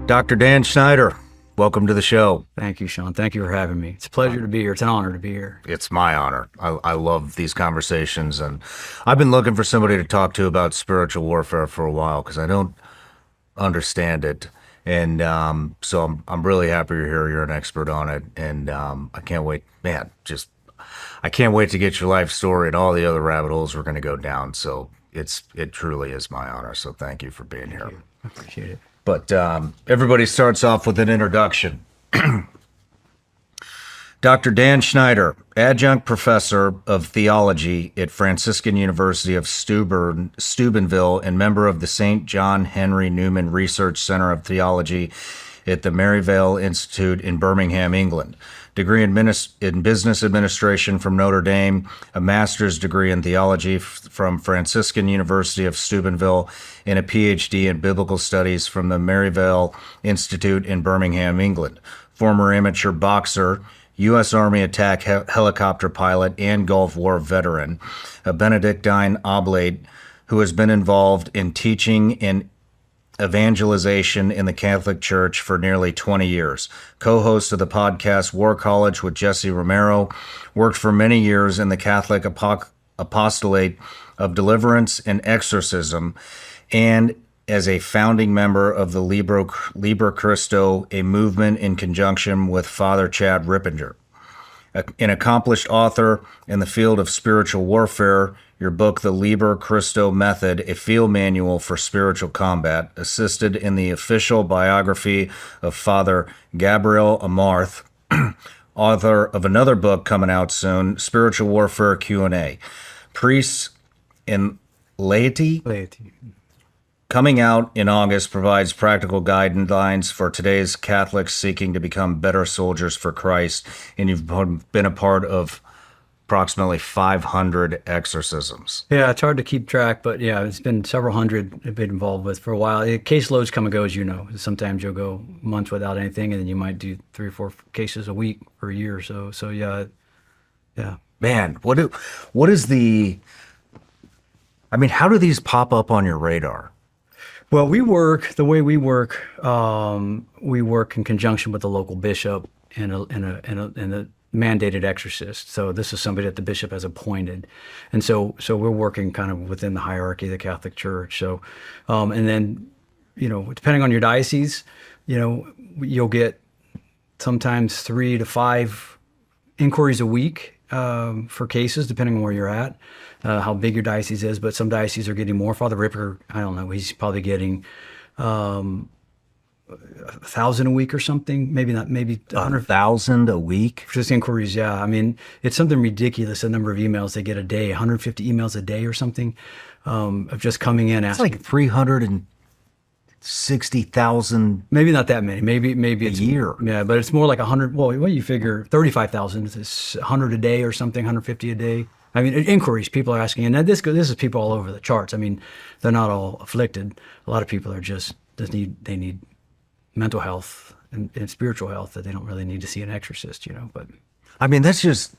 Dr. Dan Schneider, welcome to the show. Thank you, Shawn. Thank you for having me. It's a pleasure to be here. It's an honor to be here. It's my honor. I love these conversations, and I've been looking for somebody to talk to about spiritual warfare for a while because I don't understand it. And so I'm really happy you're here. You're an expert on it, and I can't wait, man. I can't wait to get your life story and all the other rabbit holes we're going to go down. So it truly is my honor. So thank you for being here. I appreciate it. But everybody starts off with an introduction. Dr. Dan Schneider, Adjunct Professor of Theology at Franciscan University of Steubenville and member of the St. John Henry Newman Research Centre of Theology at the Maryvale Institute in Birmingham, England. Degree in Business Administration from Notre Dame, a master's degree in theology from Franciscan University of Steubenville, and a PhD in Biblical Studies from the Maryvale Institute in Birmingham, England. Former amateur boxer, U.S. Army attack helicopter pilot, and Gulf War veteran, a Benedictine oblate who has been involved in teaching and evangelization in the Catholic Church for nearly 20 years. Co-host of the podcast War College with Jesse Romero, worked for many years in the Catholic Apostolate of Deliverance and Exorcism, and as a founding member of the Liber Christo, a movement in conjunction with Father Chad Rippinger. An accomplished author in the field of spiritual warfare, your book, The Liber Christo Method, a field manual for spiritual combat, assisted in the official biography of Father Gabriel Amarth, author of another book coming out soon, Spiritual Warfare Q&A. Priests and Laity. Coming out in August, provides practical guidelines for today's Catholics seeking to become better soldiers for Christ, and you've been a part of approximately 500 exorcisms. Yeah, it's hard to keep track, but yeah, it's been several hundred I've been involved with for a while. Caseloads come and go, as you know. Sometimes you'll go months without anything, and then you might do 3 or 4 cases a week or a year or so. So yeah. Man, what is the? I mean, how do these pop up on your radar? Well, we work in conjunction with the local bishop and a mandated exorcist. So this is somebody that the bishop has appointed. And so we're working kind of within the hierarchy of the Catholic Church. So, and then, depending on your diocese, you'll get sometimes 3 to 5 inquiries a week for cases, depending on where you're at. How big your diocese is, but some dioceses are getting more. Father Ripper, I don't know, he's probably getting 1,000 a week or something. Maybe not, maybe 100,000 a week? Just inquiries, yeah. I mean, it's something ridiculous, the number of emails they get a day, 150 emails a day or something, of just coming in asking. It's like 360,000. Maybe not that many. Maybe it's a year. Yeah, but it's more like 100. Well, what you figure, 35,000 is 100 a day or something, 150 a day. I mean, inquiries, people are asking, and this is people all over the charts. I mean, they're not all afflicted. A lot of people are just need mental health and spiritual health that they don't really need to see an exorcist, But I mean, it's just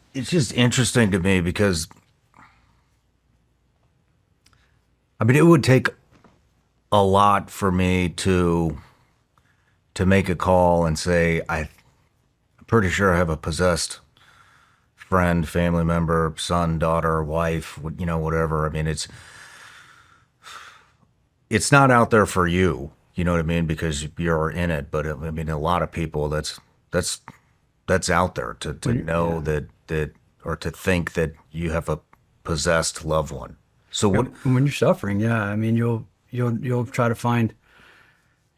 interesting to me because, I mean, it would take a lot for me to make a call and say, I'm pretty sure I have a possessed friend, family member, son, daughter, wife, whatever. I mean, it's not out there for you, you know what I mean? Because you're in it. But I mean, a lot of people that's out there to know that or to think that you have a possessed loved one. So when you're suffering, yeah, I mean, you'll try to find,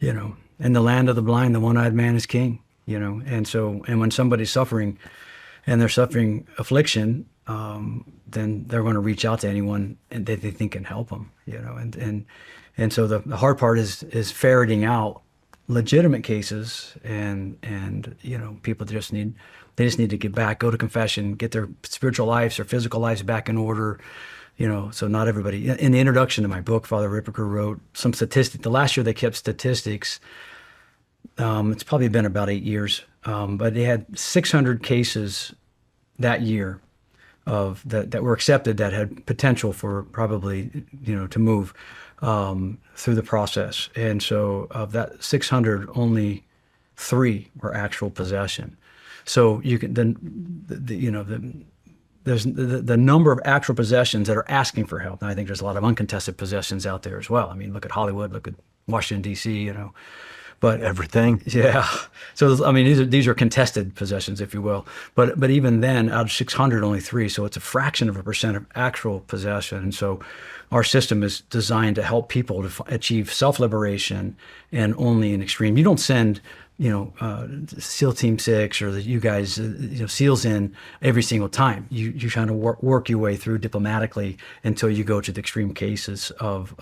in the land of the blind, the one-eyed man is king, and when somebody's suffering, and they're suffering affliction, then they're going to reach out to anyone that they think can help them, and so the hard part is ferreting out legitimate cases, and people just need to get back, go to confession, get their spiritual lives or physical lives back in order, So not everybody. In the introduction to my book, Father Rippinger wrote some statistics. The last year they kept statistics. It's probably been about 8 years, but they had 600 cases that year that were accepted that had potential for probably, to move through the process. And so of that 600, only 3 were actual possession. So you can then, there's the number of actual possessions that are asking for help. And I think there's a lot of uncontested possessions out there as well. I mean, look at Hollywood, look at Washington, D.C., but Everything. yeah. So, I mean, these are contested possessions, if you will. But even then, out of 600, only 3. So it's a fraction of a percent of actual possession. And so our system is designed to help people to achieve self-liberation, and only in extreme. You don't send, SEAL Team 6 or you guys, SEALs in every single time. You trying to work your way through diplomatically until you go to the extreme cases of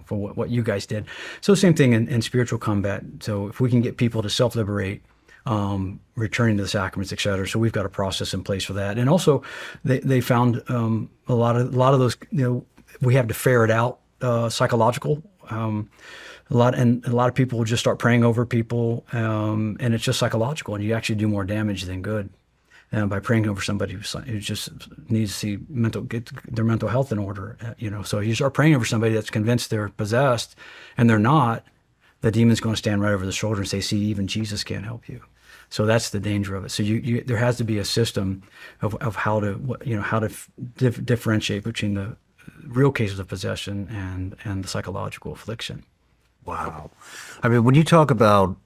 for what you guys did. So same thing in spiritual combat. So if we can get people to self-liberate, returning to the sacraments, et cetera. So we've got a process in place for that. And also they found a lot of those, we have to ferret out psychological. A lot of people will just start praying over people, and it's just psychological, and you actually do more damage than good by praying over somebody who just needs to get their mental health in order. So you start praying over somebody that's convinced they're possessed, and they're not. The demon's going to stand right over the shoulder and say, "See, even Jesus can't help you." So that's the danger of it. So there has to be a system of how to differentiate between the real cases of possession and the psychological affliction. Wow. I mean, when you talk about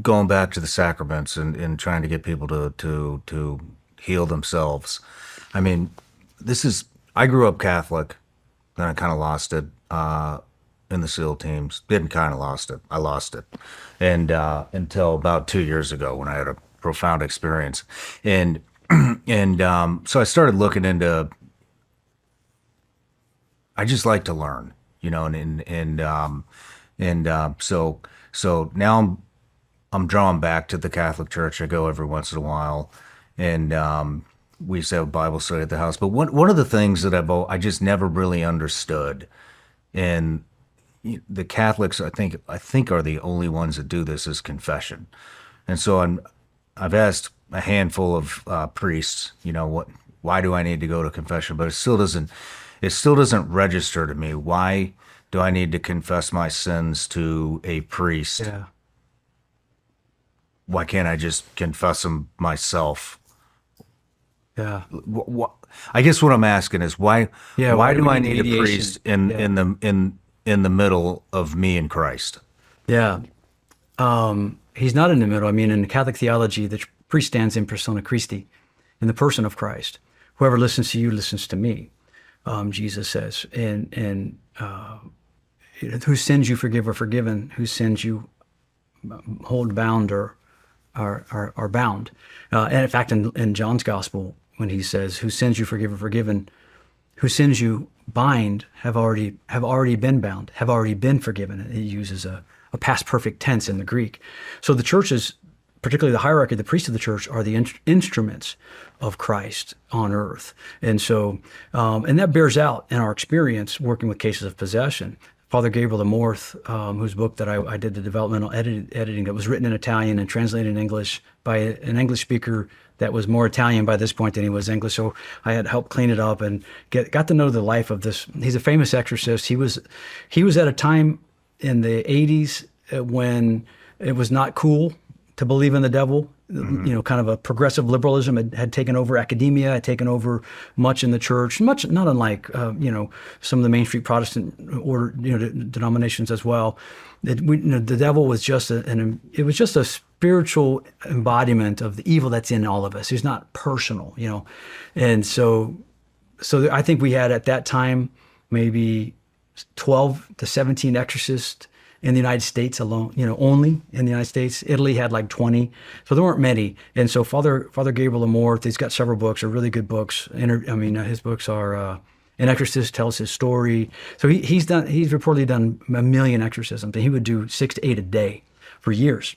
going back to the sacraments and trying to get people to heal themselves, I mean, I grew up Catholic, then I kind of lost it in the SEAL teams. Didn't kind of lost it. I lost it. And until about 2 years ago when I had a profound experience. And so I started looking into, I just like to learn, so now I'm drawn back to the Catholic Church. I go every once in a while, and we used to have a Bible study at the house. But one of the things that I just never really understood, and the Catholics I think are the only ones that do this, is confession. And so I've asked a handful of priests, why do I need to go to confession? But it still doesn't register to me. Why do I need to confess my sins to a priest? Yeah. Why can't I just confess them myself? Yeah. I guess what I'm asking is why? Yeah. Why do I need a mediation? priest in the middle of me and Christ? Yeah. He's not in the middle. I mean, in Catholic theology, the priest stands in persona Christi, in the person of Christ. Whoever listens to you listens to me. Jesus says, and whose sins you forgive are forgiven, whose sins you hold bound are bound. And in fact, in John's gospel, when he says, whose sins you forgive are forgiven, whose sins you bind have already been bound, have already been forgiven. He uses a past perfect tense in the Greek. So the churches, particularly the hierarchy, the priests of the church, are the instruments of Christ on earth. And so, and that bears out in our experience working with cases of possession. Father Gabriel Amorth, whose book that I did the developmental editing, that was written in Italian and translated in English by an English speaker that was more Italian by this point than he was English. So I had helped clean it up and got to know the life of this. He's a famous exorcist. He was at a time in the 80s when it was not cool to believe in the devil. Mm-hmm. Kind of a progressive liberalism had taken over academia, had taken over much in the church, much not unlike some of the Main Street Protestant order denominations as well. The devil was just a spiritual embodiment of the evil that's in all of us. It's not personal, and so I think we had at that time maybe 12 to 17 exorcists in the United States alone, only in the United States. Italy had like 20. So there weren't many. And so Father Gabriel Amorth, he's got several books, are really good books. His books are, An Exorcist Tells His Story. So he's reportedly done 1 million exorcisms, and he would do 6 to 8 a day for years.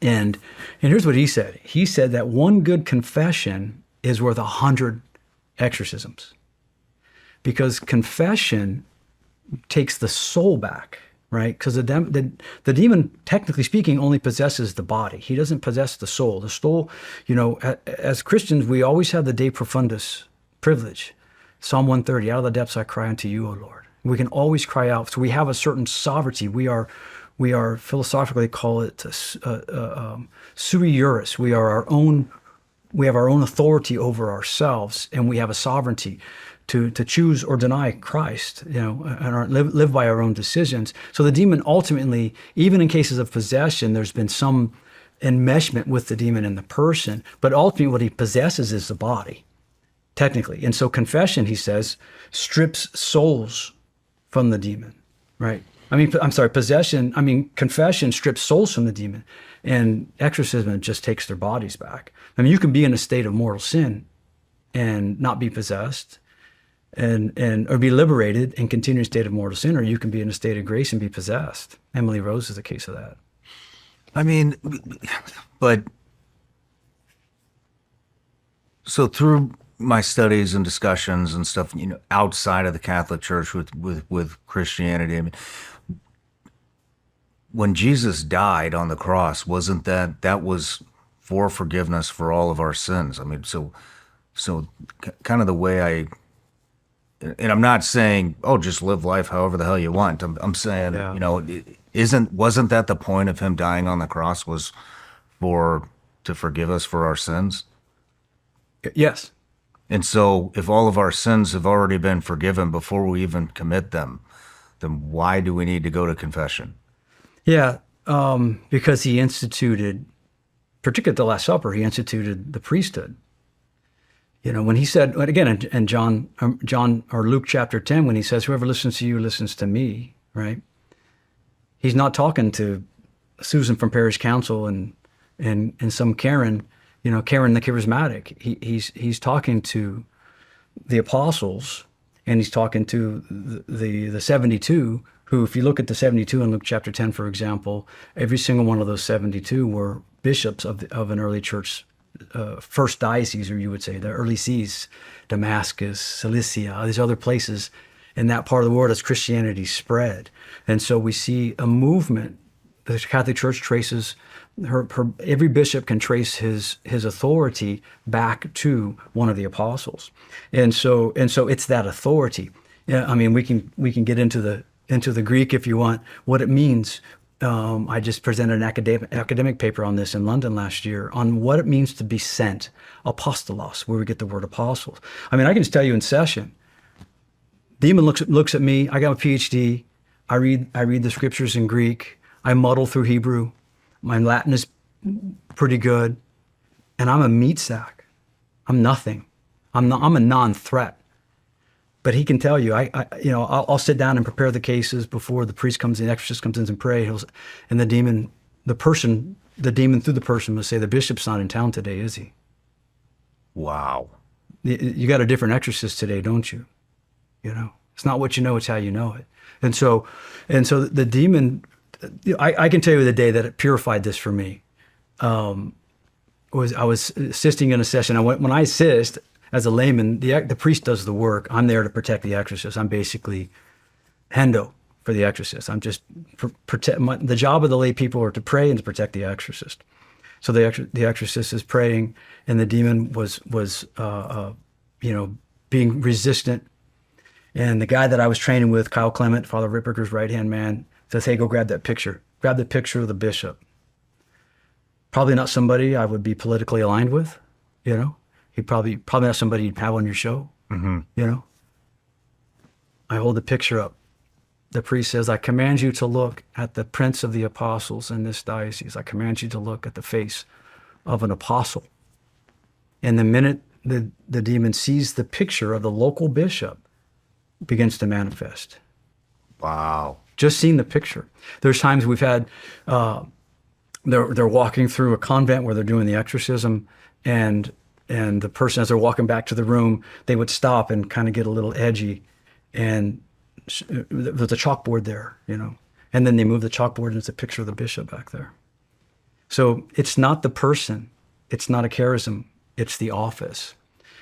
And here's what he said. He said that one good confession is worth 100 exorcisms, because confession takes the soul back right? Because the demon, technically speaking, only possesses the body. He doesn't possess the soul. The soul, as Christians, we always have the de profundis privilege. Psalm 130, out of the depths I cry unto you, O Lord. We can always cry out. So we have a certain sovereignty. We are philosophically call it sui juris. We have our own authority over ourselves, and we have a sovereignty to choose or deny Christ, and live by our own decisions. So the demon ultimately, even in cases of possession, there's been some enmeshment with the demon in the person, but ultimately what he possesses is the body, technically. And so confession, he says, strips souls from the demon, right? Confession strips souls from the demon, and exorcism just takes their bodies back. I mean, you can be in a state of mortal sin and not be possessed, or be liberated and continue in a state of mortal sin, or you can be in a state of grace and be possessed. Emily Rose is a case of that. I mean, but so through my studies and discussions and stuff, outside of the Catholic Church with Christianity, I mean, when Jesus died on the cross, wasn't that was for forgiveness for all of our sins? I mean, so kind of the way and I'm not saying, oh, just live life however the hell you want. I'm saying, wasn't that the point of him dying on the cross, was to forgive us for our sins? Yes. And so if all of our sins have already been forgiven before we even commit them, then why do we need to go to confession? Yeah, because he instituted, particularly at the Last Supper, he instituted the priesthood. When he said, again, in John or Luke chapter 10, when he says, whoever listens to you listens to me, right? He's not talking to Susan from Parish Council and some Karen, Karen the charismatic. He's talking to the apostles, and he's talking to the 72, who, if you look at the 72 in Luke chapter 10, for example, every single one of those 72 were bishops of an early church, first diocese, or you would say the early sees, Damascus, Cilicia, these other places in that part of the world as Christianity spread. And so we see a movement. The Catholic Church traces every bishop can trace his authority back to one of the apostles. And so it's that authority. Yeah, I mean, we can get into the Greek if you want, what it means. I just presented an academic paper on this in London last year on what it means to be sent, apostolos, where we get the word apostles. I mean, I can just tell you in session, demon looks at me. I got a PhD. I read the scriptures in Greek. I muddle through Hebrew. My Latin is pretty good, and I'm a meat sack. I'm nothing. I'm a non-threat. But he can tell you, I'll sit down and prepare the cases before the priest comes in, the exorcist comes in and pray. And the demon through the person will say, the bishop's not in town today, is he? Wow. You got a different exorcist today, don't you? It's not what you know, it's how you know it. And so the demon, I can tell you the day that it purified this for me. I was assisting in a session. When I assist, as a layman, the priest does the work. I'm there to protect the exorcist. I'm basically hendo for the exorcist. I'm just the job of the lay people are to pray and to protect the exorcist. So the exorcist is praying, and the demon was being resistant. And the guy that I was training with, Kyle Clement, Father Ripperger's right-hand man, says, "Hey, go grab that picture. Grab the picture of the bishop." Probably not somebody I would be politically aligned with, He probably not somebody you'd have on your show, I hold the picture up. The priest says, "I command you to look at the Prince of the Apostles in this diocese. I command you to look at the face of an apostle." And the minute the demon sees the picture of the local bishop, begins to manifest. Wow. Just seeing the picture. There's times we've had, they're walking through a convent where they're doing the exorcism, and the person, as they're walking back to the room, they would stop and kind of get a little edgy, and there's a chalkboard there, and then they move the chalkboard and it's a picture of the bishop back there. So it's not the person, it's not a charism, it's the office.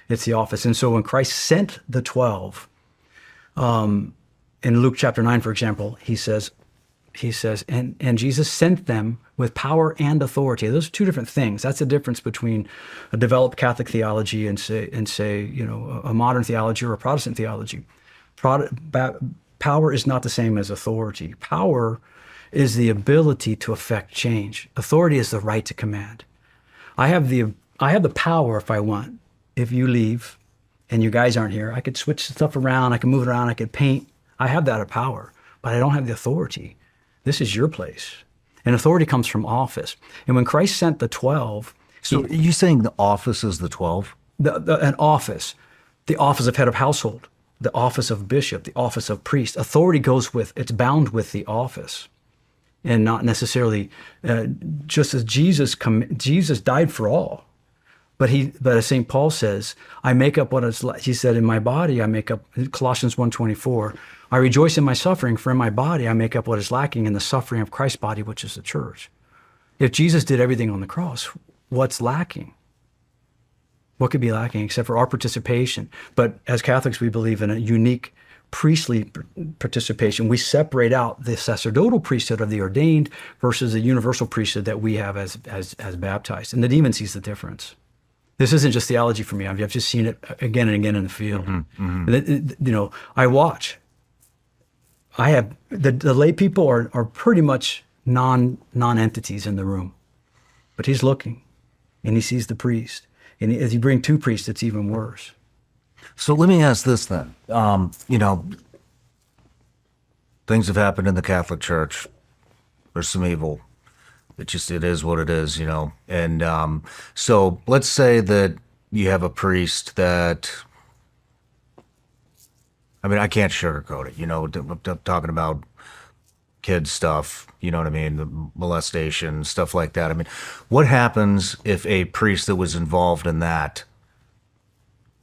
It's the office. And so when Christ sent the 12, in Luke chapter 9, for example, he says, he says, and Jesus sent them with power and authority. Those are two different things. That's the difference between a developed Catholic theology and say, you know, a modern theology or a Protestant theology. Power is not the same as authority. Power is the ability to affect change. Authority is the right to command. I have the power if I want. If you leave and you guys aren't here, I could switch stuff around, I can move it around, I could paint. I have that power, but I don't have the authority. This is your place. And authority comes from office. And when Christ sent the 12... So are you saying the office is the 12? An office. The office of head of household, the office of bishop, the office of priest. Authority goes with, it's bound with the office. And not necessarily, just as Jesus died for all. But as St. Paul says, I make up what is, he said, in my body, I make up, Colossians 1:24, I rejoice in my suffering, for in my body I make up what is lacking in the suffering of Christ's body, which is the church. If Jesus did everything on the cross, what's lacking? What could be lacking except for our participation? But as Catholics, we believe in a unique priestly participation. We separate out the sacerdotal priesthood of the ordained versus the universal priesthood that we have as baptized. And the demon sees the difference. This isn't just theology for me. I've just seen it again and again in the field. You know, I watch. I have the lay people are pretty much non-entities in the room, but he's looking, and he sees the priest. And as you bring two priests, it's even worse. So let me ask this then. You know, things have happened in the Catholic Church. There's some evil. It is what it is, you know. And so let's say that you have a priest that, I mean, I can't sugarcoat it, you know, I'm talking about kid stuff, you know what I mean, the molestation, stuff like that. I mean, what happens if a priest that was involved in that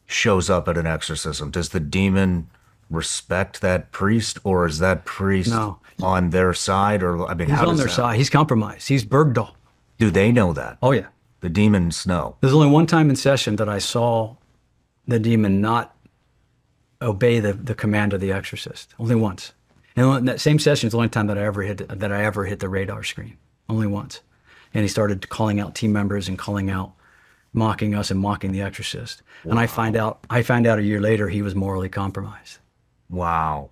shows up at an exorcism? Does the demon respect that priest, or is that priest on their side? Or I mean, he's on their side. He's compromised. He's Bergdahl. Do they know that? Oh yeah, the demons know. There's only one time in session that I saw the demon not obey the command of the exorcist. Only once. And in that same session is the only time that I ever hit the radar screen. Only once. And he started calling out team members and mocking us and mocking the exorcist. Wow. And I find out a year later he was morally compromised. Wow.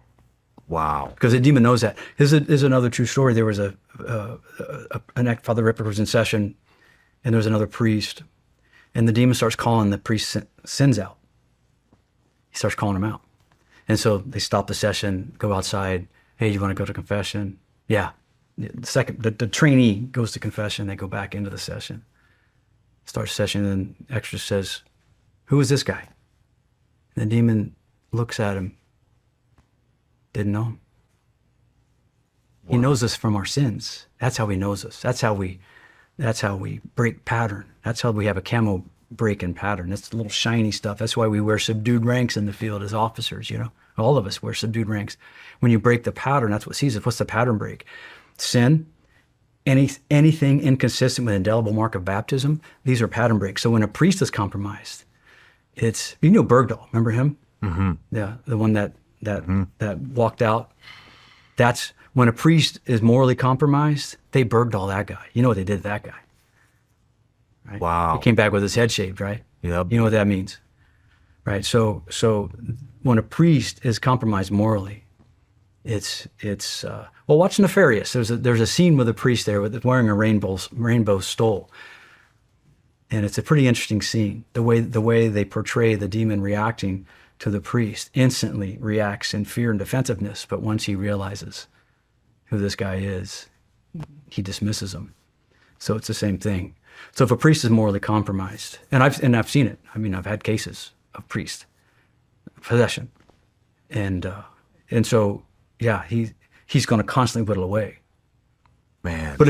Because the demon knows that. Here's another true story. There was Father Ripper was in session, and there was another priest, and the demon starts calling the priest's sins out. He starts calling them out. And so they stop the session, go outside. Hey, you want to go to confession? Yeah. The trainee goes to confession. They go back into the session. Starts session, and the exorcist says, "Who is this guy?" And the demon looks at him. Didn't know him. Wow. He knows us from our sins. That's how he knows us. That's how we break pattern. That's how we have a camo break in pattern. That's little shiny stuff. That's why we wear subdued ranks in the field as officers, you know. All of us wear subdued ranks. When you break the pattern, that's what sees it. What's the pattern break? Sin, anything inconsistent with indelible mark of baptism, these are pattern breaks. So when a priest is compromised, it's, you know Bergdahl, remember him? Mm-hmm. Yeah, the one that walked out. That's when a priest is morally compromised, they Bergdahl that guy. You know what they did to that guy. Right? Wow. He came back with his head shaved, right? Yep. You know what that means, right? So when a priest is compromised morally, it's well, watch Nefarious. There's a scene with a priest there wearing a rainbow stole, and it's a pretty interesting scene. The way they portray the demon reacting to the priest, instantly reacts in fear and defensiveness, but once he realizes who this guy is, he dismisses him. So it's the same thing. So if a priest is morally compromised, and I've seen it. I mean, I've had cases of priest possession, and so yeah, he's going to constantly whittle away. Man. But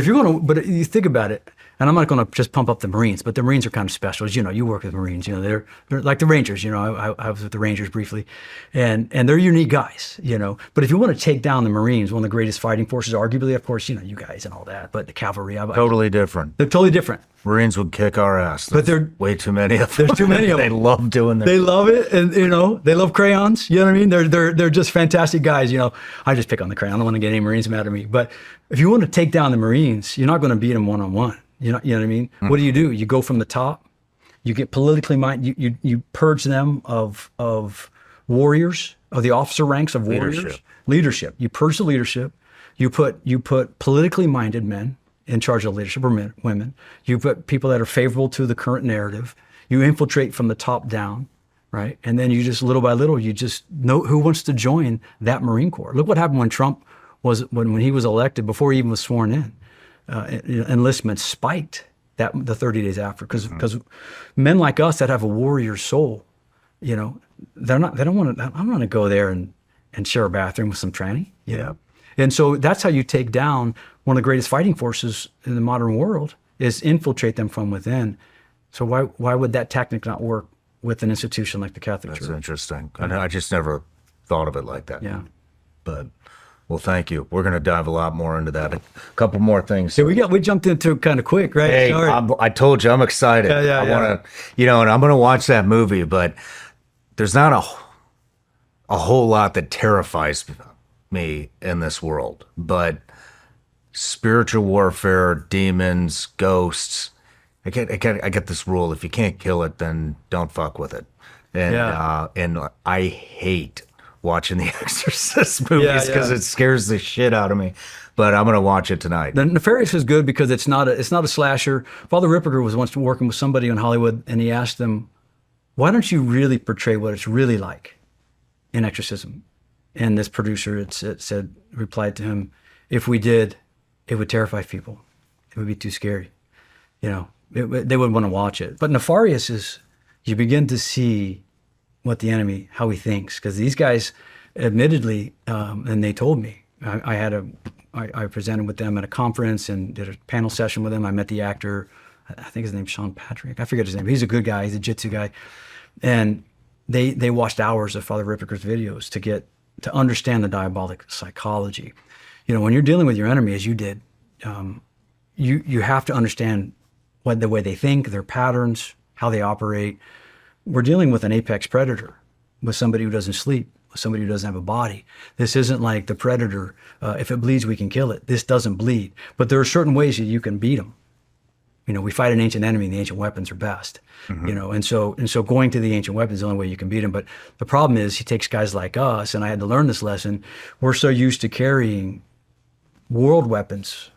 you think about it, and I'm not going to just pump up the Marines, but the Marines are kind of special. As you know, you work with Marines. You know, they're like the Rangers. You know, I was with the Rangers briefly, and they're unique guys. You know, but if you want to take down the Marines, one of the greatest fighting forces, arguably, of course, you know, you guys and all that, but the cavalry, totally different. They're totally different. Marines would kick our ass. But they're way too many of them. There's too many of them. They love doing that. They love it, and they love crayons. You know what I mean? They're just fantastic guys. I just pick on the crayon. I don't want to get any Marines mad at me. But if you want to take down the Marines, you're not going to beat them one-on-one. You know what I mean? Mm-hmm. What do? You go from the top. You get politically minded. You purge them of warriors, of the officer ranks of warriors. Leadership. You purge the leadership. You put politically minded men in charge of leadership, or women. You put people that are favorable to the current narrative. You infiltrate from the top down, right? And then you just, little by little, you just know who wants to join that Marine Corps. Look what happened when Trump when he was elected, before he even was sworn in. Enlistment spiked the 30 days after, because men like us that have a warrior soul, they don't want to. I'm going to go there and share a bathroom with some tranny. Yeah. And so that's how you take down one of the greatest fighting forces in the modern world, is infiltrate them from within. So why would that tactic not work with an institution like the Catholic Church? That's interesting. I just never thought of it like that. Yeah. But, well, thank you. We're going to dive a lot more into that. A couple more things. Yeah, we jumped into it kind of quick, right? Hey, Sorry. I told you I'm excited. Yeah. I want to, and I'm going to watch that movie, but there's not a whole lot that terrifies me in this world, but spiritual warfare, demons, ghosts. I get this rule: if you can't kill it, then don't fuck with it. And and I hate watching the Exorcist movies because it scares the shit out of me. But I'm gonna watch it tonight. The Nefarious is good because it's not a slasher. Father Ripperger was once working with somebody in Hollywood, and he asked them, "Why don't you really portray what it's really like in Exorcism?" And this producer replied to him, "If we did, it would terrify people. It would be too scary. They wouldn't want to watch it." But Nefarious is, you begin to see what the enemy, how he thinks. Because these guys, admittedly, and they told me, I presented with them at a conference and did a panel session with them. I met the actor, I think his name's Shawn Patrick. I forget his name. He's a good guy. He's a jitsu guy. And they watched hours of Father Ripperger's videos to understand the diabolic psychology. When you're dealing with your enemy, as you did, you have to understand the way they think, their patterns, how they operate. We're dealing with an apex predator, with somebody who doesn't sleep, with somebody who doesn't have a body. This isn't like the predator. If it bleeds, we can kill it. This doesn't bleed. But there are certain ways that you can beat them. We fight an ancient enemy, and the ancient weapons are best. Mm-hmm. And so going to the ancient weapons is the only way you can beat him. But the problem is, he takes guys like us, and I had to learn this lesson. We're so used to carrying world weapons,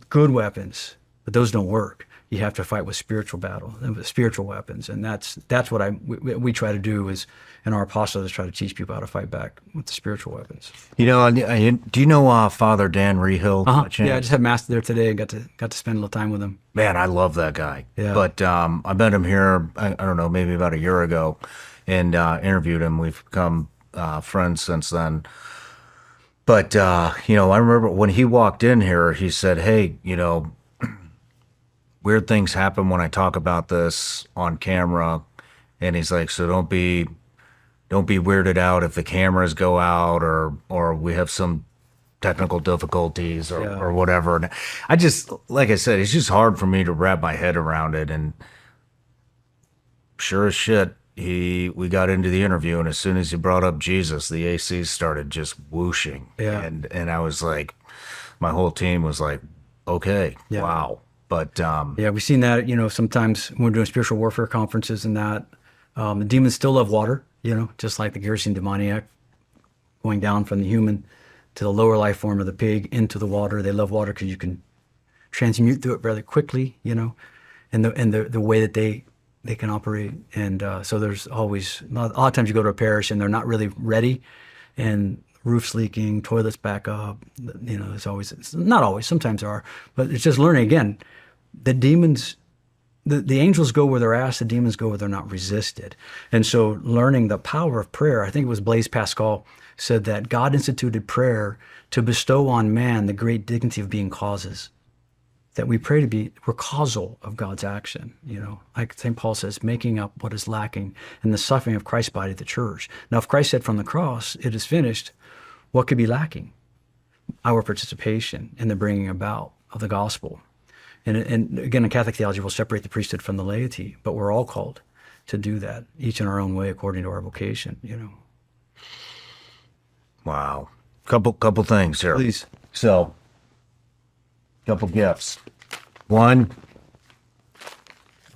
good weapons, but those don't work. You have to fight with spiritual weapons, and that's what we try to do is, in our apostles, try to teach people how to fight back with the spiritual weapons. Do you know Father Dan Rehill? Yeah, I just had mass there today and got to spend a little time with him. Man, I love that guy. Yeah. But I met him here, I don't know, maybe about a year ago, and interviewed him. We've become friends since then. But I remember when he walked in here, he said, "Hey, weird things happen when I talk about this on camera," and he's like, "So don't be weirded out if the cameras go out or we have some technical difficulties or whatever." And I just, like I said, it's just hard for me to wrap my head around it. And sure as shit, we got into the interview, and as soon as he brought up Jesus, the AC started just whooshing. Yeah. And I was like, my whole team was like, okay, wow. But we've seen that, sometimes when we're doing spiritual warfare conferences and that, the demons still love water, just like the Gerasene demoniac, going down from the human to the lower life form of the pig into the water. They love water because you can transmute through it very quickly, and the way that they can operate. And so there's always, a lot of times you go to a parish and they're not really ready, and roofs leaking, toilets back up, it's not always, sometimes there are, but it's just learning again. The demons, the angels go where they're asked, the demons go where they're not resisted. And so learning the power of prayer, I think it was Blaise Pascal said that God instituted prayer to bestow on man the great dignity of being causes. That we pray we're causal of God's action, like St. Paul says, making up what is lacking in the suffering of Christ's body, the church. Now, if Christ said from the cross, "It is finished," what could be lacking? Our participation in the bringing about of the gospel. And again, in Catholic theology, we'll separate the priesthood from the laity, but we're all called to do that, each in our own way, according to our vocation, you know. Wow. Couple things here. Please. So, couple gifts. One,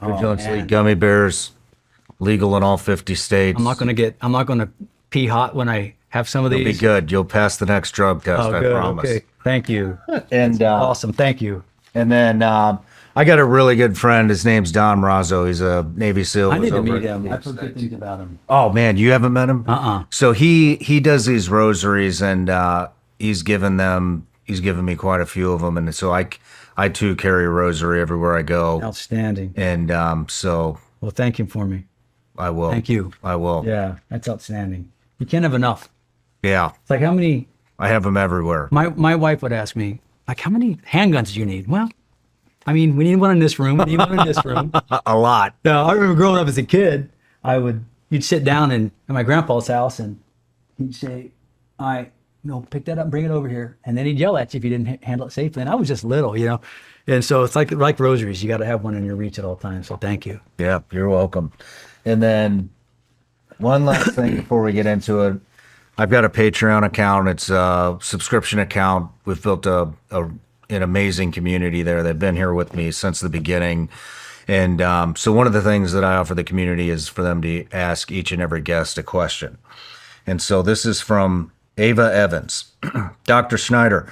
Vigilance League gummy bears, legal in all 50 states. I'm not going to pee hot when I have some of these. You'll be good. You'll pass the next drug test, I good. promise. Okay. Thank you. And Awesome. Thank you. And then I got a really good friend. His name's Don Razzo. He's a Navy SEAL. I need to over meet at- him. I've heard good things about him. Oh man, you haven't met him? So he does these rosaries, and he's given me quite a few of them, and so I too carry a rosary everywhere I go. Outstanding. And so Well, thank him for me. I will. Thank you. I will. Yeah, that's outstanding. You can't have enough. Yeah, It's like how many, I have them everywhere. my wife would ask me, like, how many handguns do you need? Well, I mean, we need one in this room. We need one in this room. A lot. Now, I remember growing up as a kid, you'd sit down at my grandpa's house and he'd say, all right, pick that up and bring it over here. And then he'd yell at you if you didn't handle it safely. And I was just little, you know. And so it's like rosaries. You got to have one in your reach at all times. So thank you. Yeah, you're welcome. And then one last thing before we get into it. I've got a Patreon account. It's a subscription account. We've built an amazing community there. They've been here with me since the beginning. And so one of the things that I offer the community is for them to ask each and every guest a question. And so this is from Ava Evans. Dr. Schneider,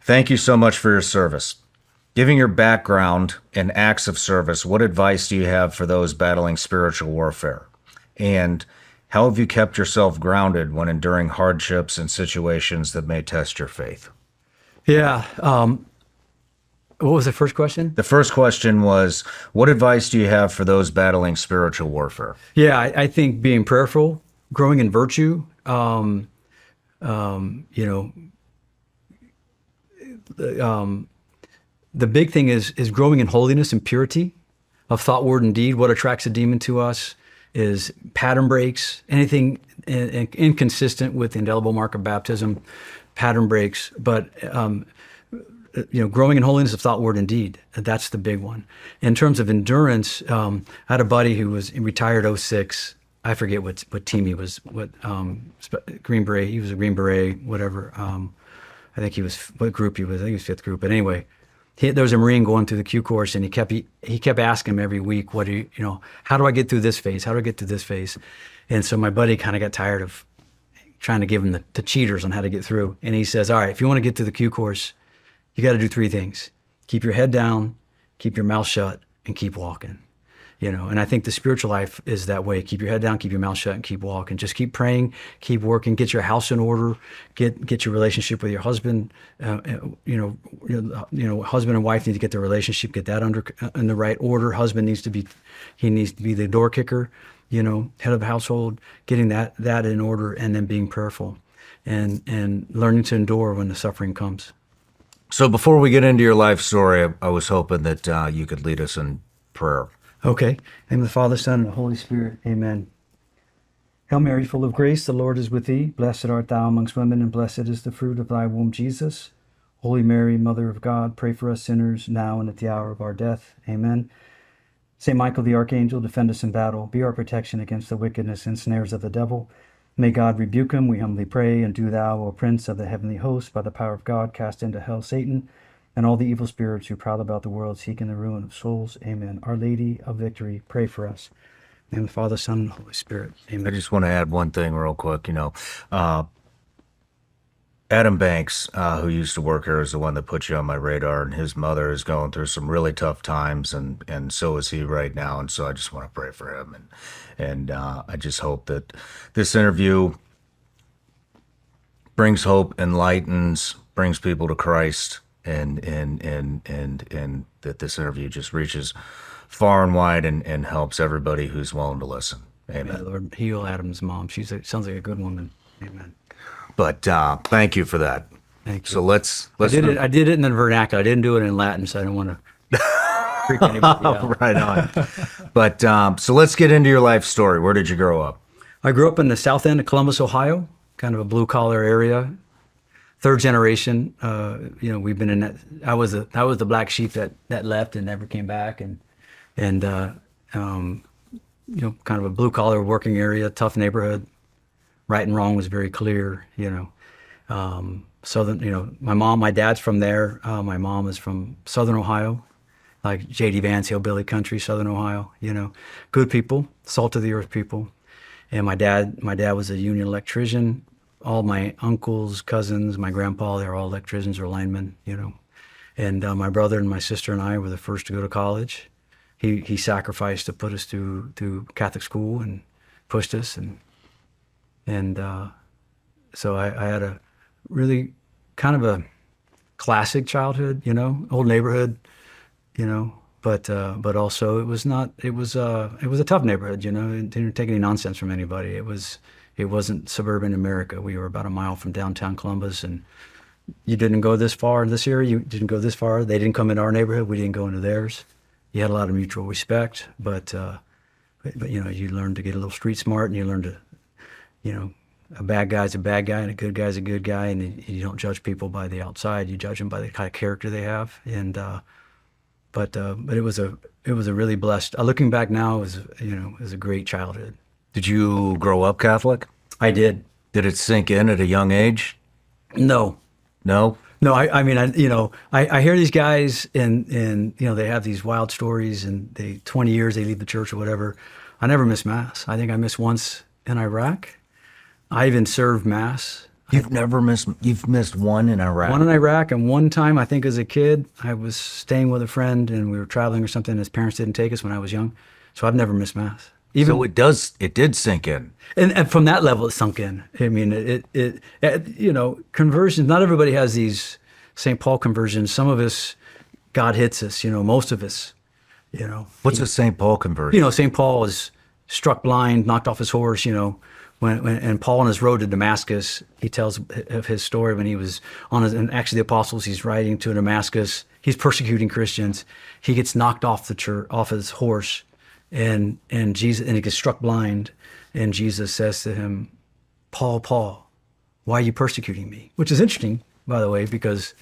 thank you so much for your service. Given your background and acts of service, what advice do you have for those battling spiritual warfare? And how have you kept yourself grounded when enduring hardships and situations that may test your faith? Yeah. What was the first question? The first question was, what advice do you have for those battling spiritual warfare? Yeah, I think being prayerful, growing in virtue, the big thing is growing in holiness and purity of thought, word, and deed. What attracts a demon to us is pattern breaks, anything inconsistent with the indelible mark of baptism, pattern breaks. But growing in holiness of thought, word, and deed. That's the big one. In terms of endurance, I had a buddy who was retired '06. I forget what team he was. Green Beret. He was a Green Beret, whatever. I think he was what group he was. I think he was 5th group. But anyway. There was a Marine going through the Q course, and he kept asking him every week, how do I get through this phase? How do I get through this phase? And so my buddy kind of got tired of trying to give him the cheaters on how to get through. And he says, all right, if you want to get through the Q course, you got to do 3 things. Keep your head down, keep your mouth shut, and keep walking. And I think the spiritual life is that way. Keep your head down, keep your mouth shut, and keep walking. Just keep praying, keep working, get your house in order, get your relationship with your husband. Husband and wife need to get their relationship, get that in the right order. Husband needs to be the door kicker, head of the household, getting that in order, and then being prayerful and learning to endure when the suffering comes. So before we get into your life story, I was hoping that you could lead us in prayer. Okay. In the name of the Father, Son, and the Holy Spirit. Amen. Hail Mary, full of grace, the Lord is with thee. Blessed art thou amongst women, and blessed is the fruit of thy womb, Jesus. Holy Mary, Mother of God, pray for us sinners, now and at the hour of our death. Amen. Saint Michael the Archangel, defend us in battle. Be our protection against the wickedness and snares of the devil. May God rebuke him, we humbly pray. And do thou, O Prince of the heavenly host, by the power of God, cast into hell Satan and all the evil spirits who prowl about the world, seeking the ruin of souls. Amen. Our Lady of Victory, pray for us. In the name of the Father, Son, and Holy Spirit. Amen. I just want to add one thing real quick. Adam Banks, who used to work here, is the one that put you on my radar, and his mother is going through some really tough times, and so is he right now. And so I just want to pray for him, and I just hope that this interview brings hope, enlightens, brings people to Christ. And that this interview just reaches far and wide and helps everybody who's willing to listen. Amen. May the Lord heal Adam's mom. Sounds like a good woman. Amen. But thank you for that. Thank you. So let's I did it in the vernacular. I didn't do it in Latin, so I don't want to freak anybody out. Right on. But so let's get into your life story. Where did you grow up? I grew up in the south end of Columbus, Ohio, kind of a blue collar area. third generation. We've been in that. I was the black sheep that left and never came back, and kind of a blue collar working area, tough neighborhood. Right and wrong was very clear. Southern. My dad's from there. My mom is from Southern Ohio, like J.D. Vance, hillbilly country, Southern Ohio. Good people, salt of the earth people. And my dad was a union electrician. All my uncles, cousins, my grandpa, they're all electricians or linemen, And my brother and my sister and I were the first to go to college. He sacrificed to put us through Catholic school and pushed us. And so I had a really kind of a classic childhood, old neighborhood, but also it was a tough neighborhood, It didn't take any nonsense from anybody. It wasn't suburban America. We were about a mile from downtown Columbus, and you didn't go this far in this area. You didn't go this far. They didn't come into our neighborhood. We didn't go into theirs. You had a lot of mutual respect, but you learned to get a little street smart, and you learned to, a bad guy's a bad guy and a good guy's a good guy, and you don't judge people by the outside. You judge them by the kind of character they have. And but it was a really blessed. Looking back now, it was a great childhood. Did you grow up Catholic? I did. Did it sink in at a young age? No. No? No, I mean, I hear these guys and they have these wild stories, and 20 years they leave the church or whatever. I never missed Mass. I think I missed once in Iraq. I even served Mass. You've missed one in Iraq? One in Iraq, and one time, I think as a kid, I was staying with a friend and we were traveling or something, and his parents didn't take us when I was young. So I've never missed Mass. So it did sink in. And from that level, it sunk in. I mean, conversions, not everybody has these St. Paul conversions. Some of us, God hits us, most of us, What's a St. Paul conversion? St. Paul is struck blind, knocked off his horse, and Paul on his road to Damascus, he tells of his story when he was and actually the apostles, he's riding to Damascus. He's persecuting Christians. He gets knocked off off his horse. And Jesus, and he gets struck blind, and Jesus says to him, Paul, why are you persecuting me? Which is interesting, by the way, because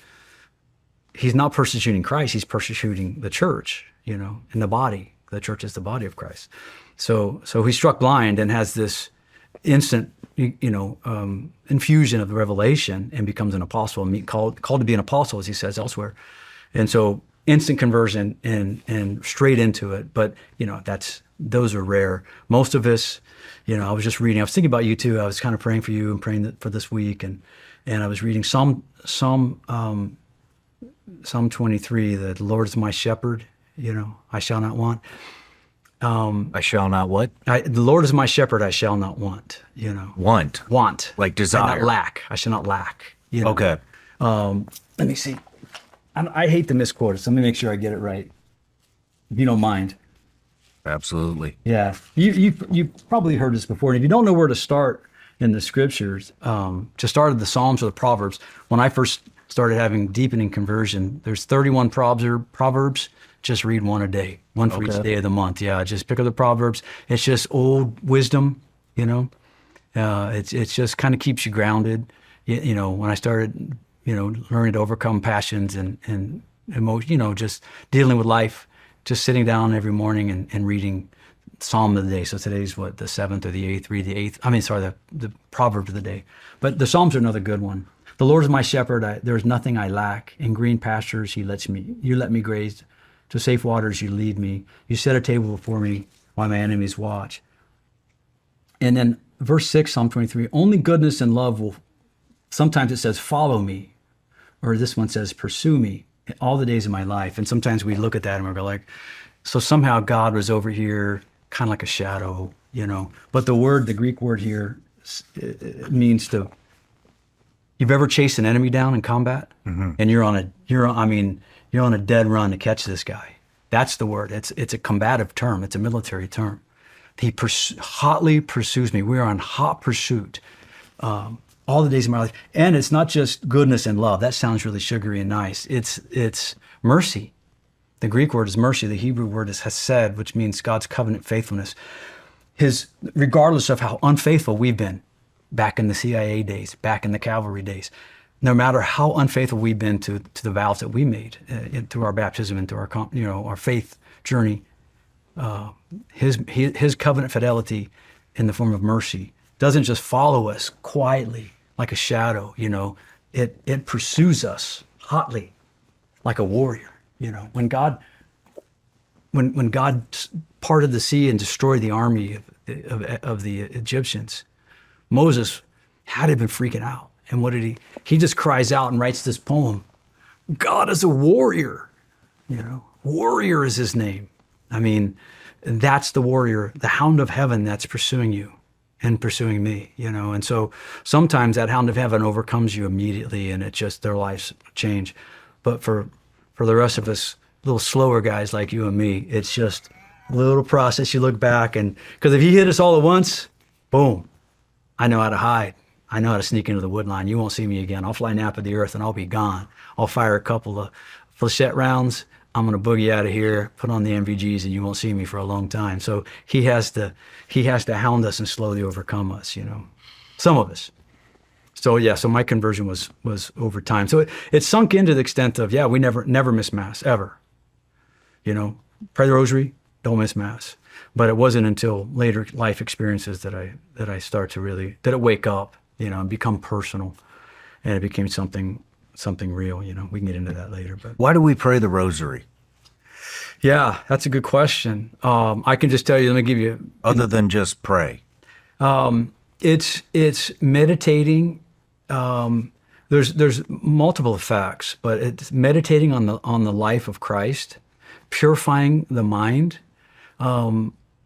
he's not persecuting Christ, he's persecuting the church, in the body. The church is the body of Christ. So he's struck blind and has this instant, infusion of the revelation and becomes an apostle, called to be an apostle, as he says elsewhere. And so instant conversion and straight into it. But, those are rare. Most of us, I was just reading, I was thinking about you too. I was kind of praying for you and praying for this week. And I was reading Psalm 23, that the Lord is my shepherd, I shall not want. I shall not what? The Lord is my shepherd, I shall not want, Want. Like desire. Not lack. I shall not lack. Okay. Let me see. I hate to misquote it, so let me make sure I get it right, if you don't mind. Absolutely. Yeah. You probably heard this before, and if you don't know where to start in the scriptures, to start at the Psalms or the Proverbs. When I first started having deepening conversion, there's 31 Proverbs. Just read one a day, one for each day of the month. Yeah, just pick up the Proverbs. It's just old wisdom, It's just kind of keeps you grounded. When I started, learning to overcome passions and emotion, just dealing with life, just sitting down every morning and reading Psalm of the day. So today's what, the 7th or the 8th? Read the 8th. The Proverb of the day. But the Psalms are another good one. The Lord is my shepherd. There is nothing I lack. In green pastures, you let me graze. To safe waters, you lead me. You set a table before me while my enemies watch. And then verse 6, Psalm 23, only goodness and love will, sometimes it says, follow me. Or this one says, pursue me all the days of my life. And sometimes we look at that and we're like, so somehow God was over here, kind of like a shadow, But the Greek word here, it means to, you've ever chased an enemy down in combat? Mm-hmm. And you're on a dead run to catch this guy. That's the word. It's a combative term. It's a military term. He hotly pursues me. We are on hot pursuit. All the days of my life. And it's not just goodness and love. That sounds really sugary and nice. It's mercy. The Greek word is mercy. The Hebrew word is hesed, which means God's covenant faithfulness. Regardless of how unfaithful we've been back in the CIA days, back in the cavalry days, no matter how unfaithful we've been to the vows that we made through our baptism and through our faith journey, his covenant fidelity in the form of mercy doesn't just follow us quietly like a shadow. It pursues us hotly like a warrior. When God parted the sea and destroyed the army of the Egyptians, Moses had to have been freaking out. And what did he? He just cries out and writes this poem. God is a warrior. Warrior is his name. I mean, that's the warrior, the hound of heaven that's pursuing you and pursuing me, And so sometimes that hound of heaven overcomes you immediately and their lives change. But for the rest of us, little slower guys like you and me, it's just a little process. You look back, and because if he hit us all at once, boom, I know how to hide. I know how to sneak into the wood line. You won't see me again. I'll fly nap of the earth and I'll be gone. I'll fire a couple of flechette rounds. I'm going to boogie out of here, put on the MVGs, and you won't see me for a long time. So he has to hound us and slowly overcome us, some of us. So so my conversion was over time. So it sunk into the extent of, we never miss Mass, ever. Pray the Rosary, don't miss Mass. But it wasn't until later life experiences that I start to really, that it wake up, and become personal, and it became something real. We can get into that later. But why do we pray the Rosary? Yeah, that's a good question. I can just tell you. Let me give you. Other than just pray, it's meditating. There's multiple effects, but it's meditating on the life of Christ, purifying the mind.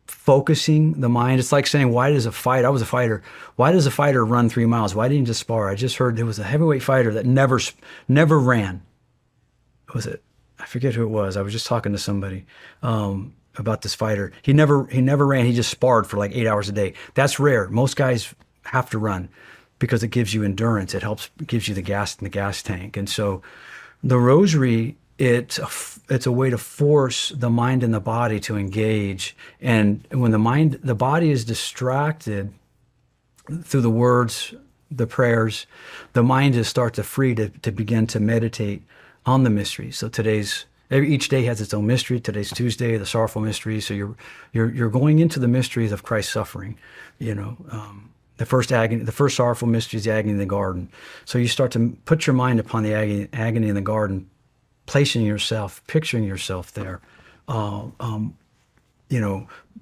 Focusing the mind. It's like saying, I was a fighter. Why does a fighter run 3 miles? Why didn't he just spar? I just heard there was a heavyweight fighter that never ran. Was it? I forget who it was. I was just talking to somebody about this fighter. He never ran. He just sparred for like 8 hours a day. That's rare. Most guys have to run because it gives you endurance. It gives you the gas in the gas tank. And so the Rosary, it's a way to force the mind and the body to engage. And when the body is distracted through the words, the prayers, the mind is start to free to begin to meditate on the mysteries. So each day has its own mystery. Today's Tuesday, the sorrowful mystery. So you're going into the mysteries of Christ's suffering. The first sorrowful mystery is the agony in the garden. So you start to put your mind upon the agony in the garden, picturing yourself there,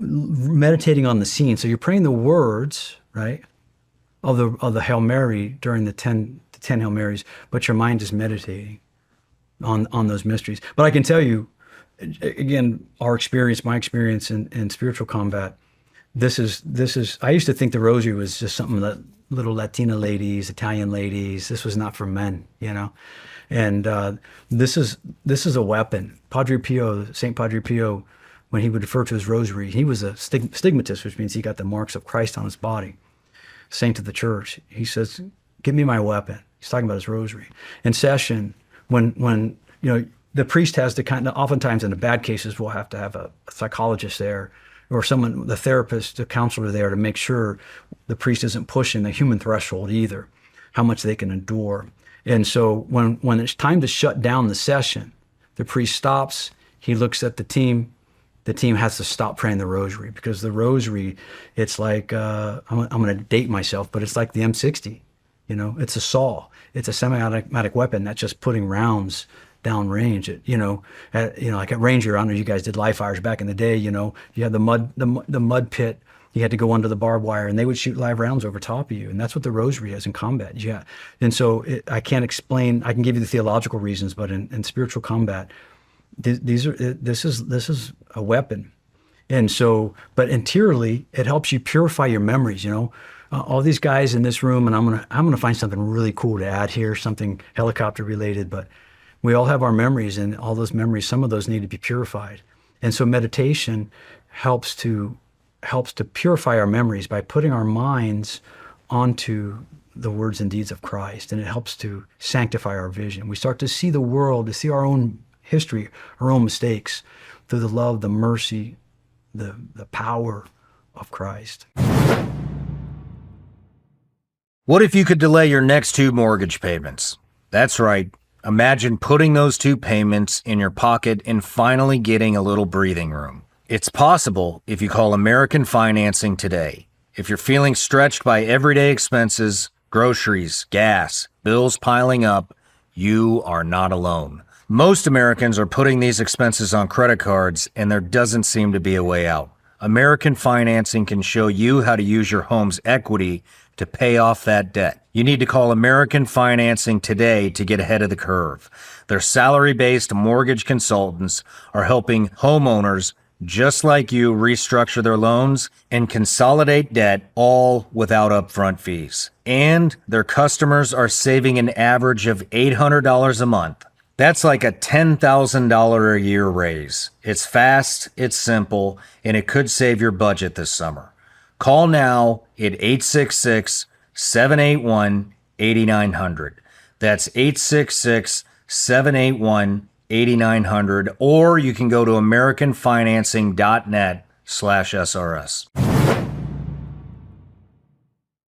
meditating on the scene. So you're praying the words, right, of the Hail Mary during the 10 Hail Marys, but your mind is meditating on those mysteries. But I can tell you, again, my experience in spiritual combat, this is. I used to think the Rosary was just something that little Latina ladies, Italian ladies. This was not for men, And this is a weapon. Saint Padre Pio, when he would refer to his Rosary, he was a stigmatist, which means he got the marks of Christ on his body. Saint of the Church. He says, "Give me my weapon." He's talking about his Rosary. In session, when the priest has to oftentimes in the bad cases, we'll have to have a psychologist there, or the therapist, the counselor there to make sure the priest isn't pushing the human threshold either, how much they can endure. And so when it's time to shut down the session, the priest stops, he looks at the team has to stop praying the Rosary, because the Rosary, it's like, I'm going to date myself, but it's like the M60, it's a saw. It's a semi-automatic weapon that's just putting rounds down range. Like at Ranger, I don't know, you guys did live fires back in the day, you had the mud pit. You had to go under the barbed wire, and they would shoot live rounds over top of you. And that's what the Rosary is in combat. Yeah. And so I can't explain. I can give you the theological reasons, but in spiritual combat, this is a weapon. And so, but interiorly, it helps you purify your memories. All these guys in this room, and I'm gonna find something really cool to add here, something helicopter related. But we all have our memories, and all those memories, some of those need to be purified. And so meditation helps to purify our memories by putting our minds onto the words and deeds of Christ, and it helps to sanctify our vision. We start to see the world, to see our own history, our own mistakes, through the love, the mercy, the power of Christ. What if you could delay your next 2 mortgage payments? That's right. Imagine putting those 2 payments in your pocket and finally getting a little breathing room. It's possible if you call American Financing today. If you're feeling stretched by everyday expenses, groceries, gas, bills piling up, you are not alone. Most Americans are putting these expenses on credit cards, and there doesn't seem to be a way out. American Financing can show you how to use your home's equity to pay off that debt. You need to call American Financing today to get ahead of the curve. Their salary-based mortgage consultants are helping homeowners just like you restructure their loans and consolidate debt, all without upfront fees. And their customers are saving an average of $800 a month. That's like a $10,000 a year raise. It's fast, it's simple, and it could save your budget this summer. Call now at 866-781-8900. That's 866-781-8900, or you can go to americanfinancing.net/SRS.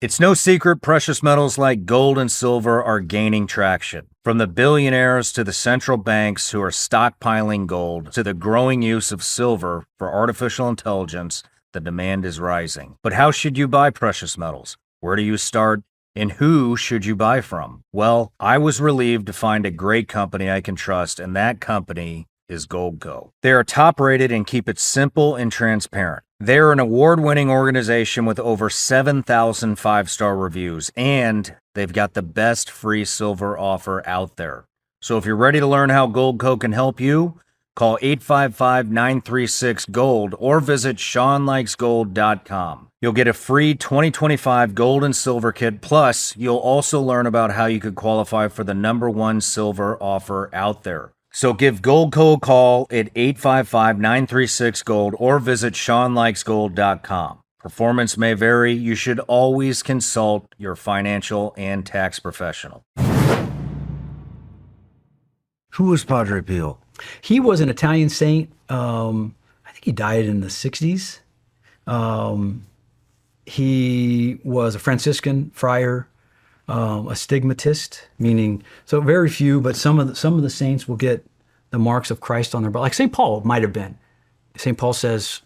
It's no secret precious metals like gold and silver are gaining traction. From the billionaires to the central banks who are stockpiling gold to the growing use of silver for artificial intelligence, the demand is rising. But how should you buy precious metals? Where do you start? And who should you buy from? Well, I was relieved to find a great company I can trust, and that company is Goldco. They are top-rated and keep it simple and transparent. They're an award-winning organization with over 7,000 five-star reviews, and they've got the best free silver offer out there. So if you're ready to learn how Goldco can help you, call 855-936-GOLD or visit ShawnLikesGold.com. You'll get a free 2025 gold and silver kit, plus you'll also learn about how you could qualify for the #1 silver offer out there. So give Goldco a call at 855-936-GOLD or visit ShawnLikesGold.com. Performance may vary. You should always consult your financial and tax professional. Who was Padre Pio? He was an Italian saint. I think he died in the 60s. He was a Franciscan friar, a stigmatist, meaning, so very few, but some of the saints will get the marks of Christ on their body. Like St. Paul might have been. St. Paul says,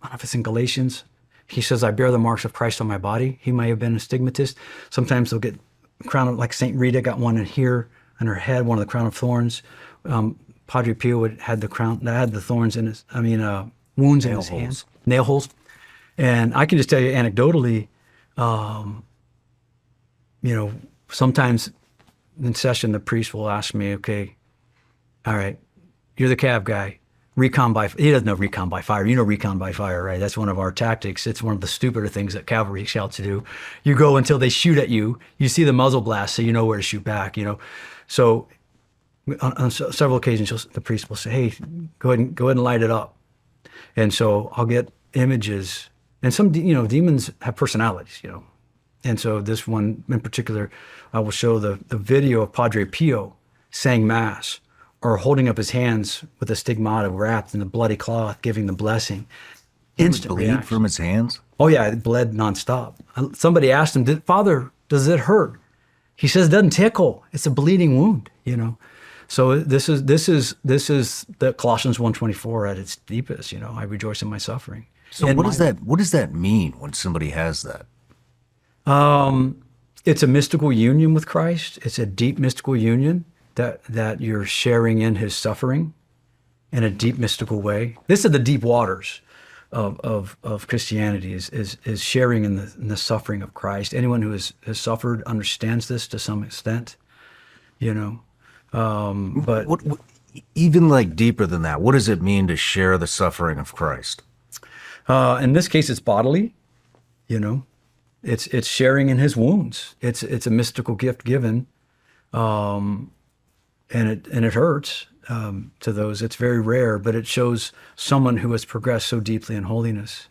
I don't know if it's in Galatians, he says, I bear the marks of Christ on my body. He might have been a stigmatist. Sometimes they'll get crown of, like St. Rita got one in here on her head, one of the crown of thorns. Padre Pio had the crown, that had the thorns in his, wounds in his hands, nail holes. And I can just tell you anecdotally, sometimes in session, the priest will ask me, okay, all right, you're the cav guy. Recon by, he doesn't know recon by fire. You know recon by fire, right? That's one of our tactics. It's one of the stupider things that cavalry shouts to do. You go until they shoot at you. You see the muzzle blast, so you know where to shoot back, So on several occasions, the priest will say, hey, go ahead and light it up. And so I'll get images. And some, demons have personalities, And so this one in particular, I will show the video of Padre Pio saying Mass or holding up his hands with a stigmata wrapped in the bloody cloth, giving the blessing. Instant bleed reaction. from his hands? Oh yeah, it bled nonstop. Somebody asked him, Father, does it hurt? He says, it doesn't tickle. It's a bleeding wound, So this is the Colossians 1:24 at its deepest, I rejoice in my suffering. So what does that mean when somebody has that? It's a mystical union with Christ. It's a deep mystical union that you're sharing in his suffering in a deep mystical way. This is the deep waters of Christianity is sharing in the suffering of Christ. Anyone who has suffered understands this to some extent, But what, even like deeper than that, what does it mean to share the suffering of Christ? In this case, it's bodily, It's sharing in his wounds. It's a mystical gift given, and it hurts to those. It's very rare, but it shows someone who has progressed so deeply in holiness.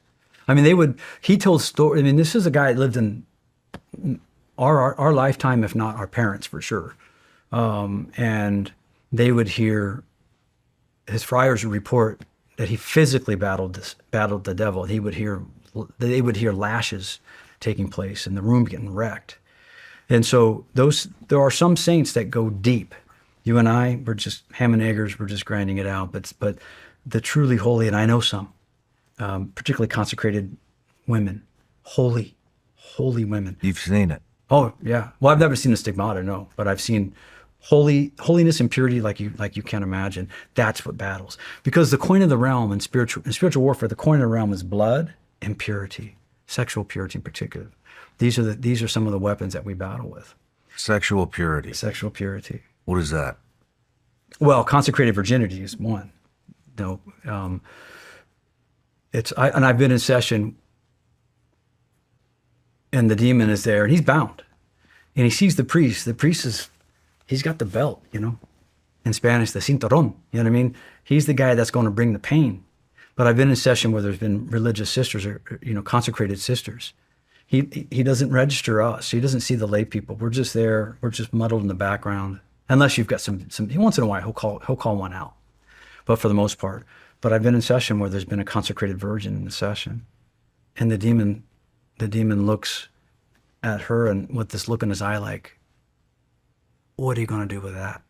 He told story. This is a guy that lived in our lifetime, if not our parents for sure. And they would hear his friars would report that he physically battled the devil. They would hear lashes taking place and the room getting wrecked. And so there are some saints that go deep. You and I, we're just ham and eggers, we're just grinding it out. But the truly holy, and I know some, particularly consecrated women, holy women. You've seen it. Oh yeah. Well, I've never seen a stigmata, no, but I've seen holiness and purity like you can't imagine. That's what battles. Because the coin of the realm in spiritual warfare, the coin of the realm is blood and purity, sexual purity in particular. These are some of the weapons that we battle with. Sexual purity. Sexual purity. What is that? Well, consecrated virginity is one. No, I've been in session, and the demon is there, and he's bound, and he sees the priest. The priest he's got the belt, in Spanish, the cinturón. You know what I mean? He's the guy that's going to bring the pain. But I've been in session where there's been religious sisters or consecrated sisters. He doesn't register us. He doesn't see the lay people. We're just there. We're just muddled in the background. Unless you've got some once in a while he'll call one out, but for the most part. But I've been in session where there's been a consecrated virgin in the session, and the demon looks at her and with this look in his eye like, what are you going to do with that?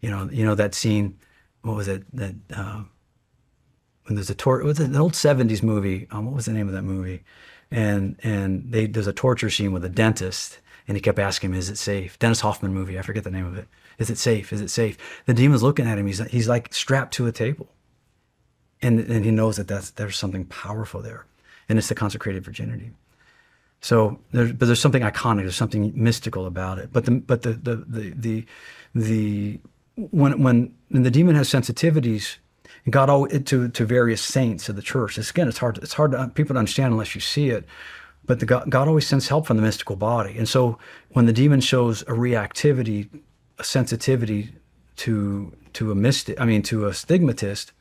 You know that scene. What was it? That when there's it was an old '70s movie. What was the name of that movie? And there's a torture scene with a dentist. And he kept asking him, is it safe? Dennis Hoffman movie, I forget the name of it. Is it safe? Is it safe? The demon's looking at him. He's like strapped to a table. And he knows that there's something powerful there. And it's the consecrated virginity. So there's something iconic, there's something mystical about it. But when the demon has sensitivities, and God to various saints of the church. It's hard to people to understand unless you see it. But God always sends help from the mystical body. And so when the demon shows a reactivity, a sensitivity to a stigmatist,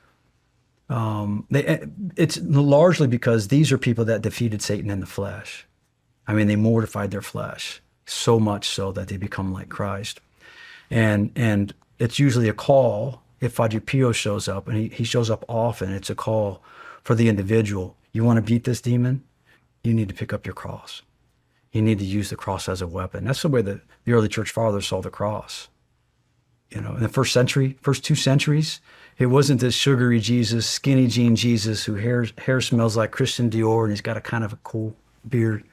it's largely because these are people that defeated Satan in the flesh. They mortified their flesh so much so that they become like Christ. And it's usually a call. If Padre Pio shows up, and he shows up often, it's a call for the individual. You want to beat this demon? You need to pick up your cross. You need to use the cross as a weapon. That's the way the early church fathers saw the cross. In the first 2 centuries, it wasn't this sugary Jesus, skinny jean Jesus who hair smells like Christian Dior and he's got a kind of a cool beard.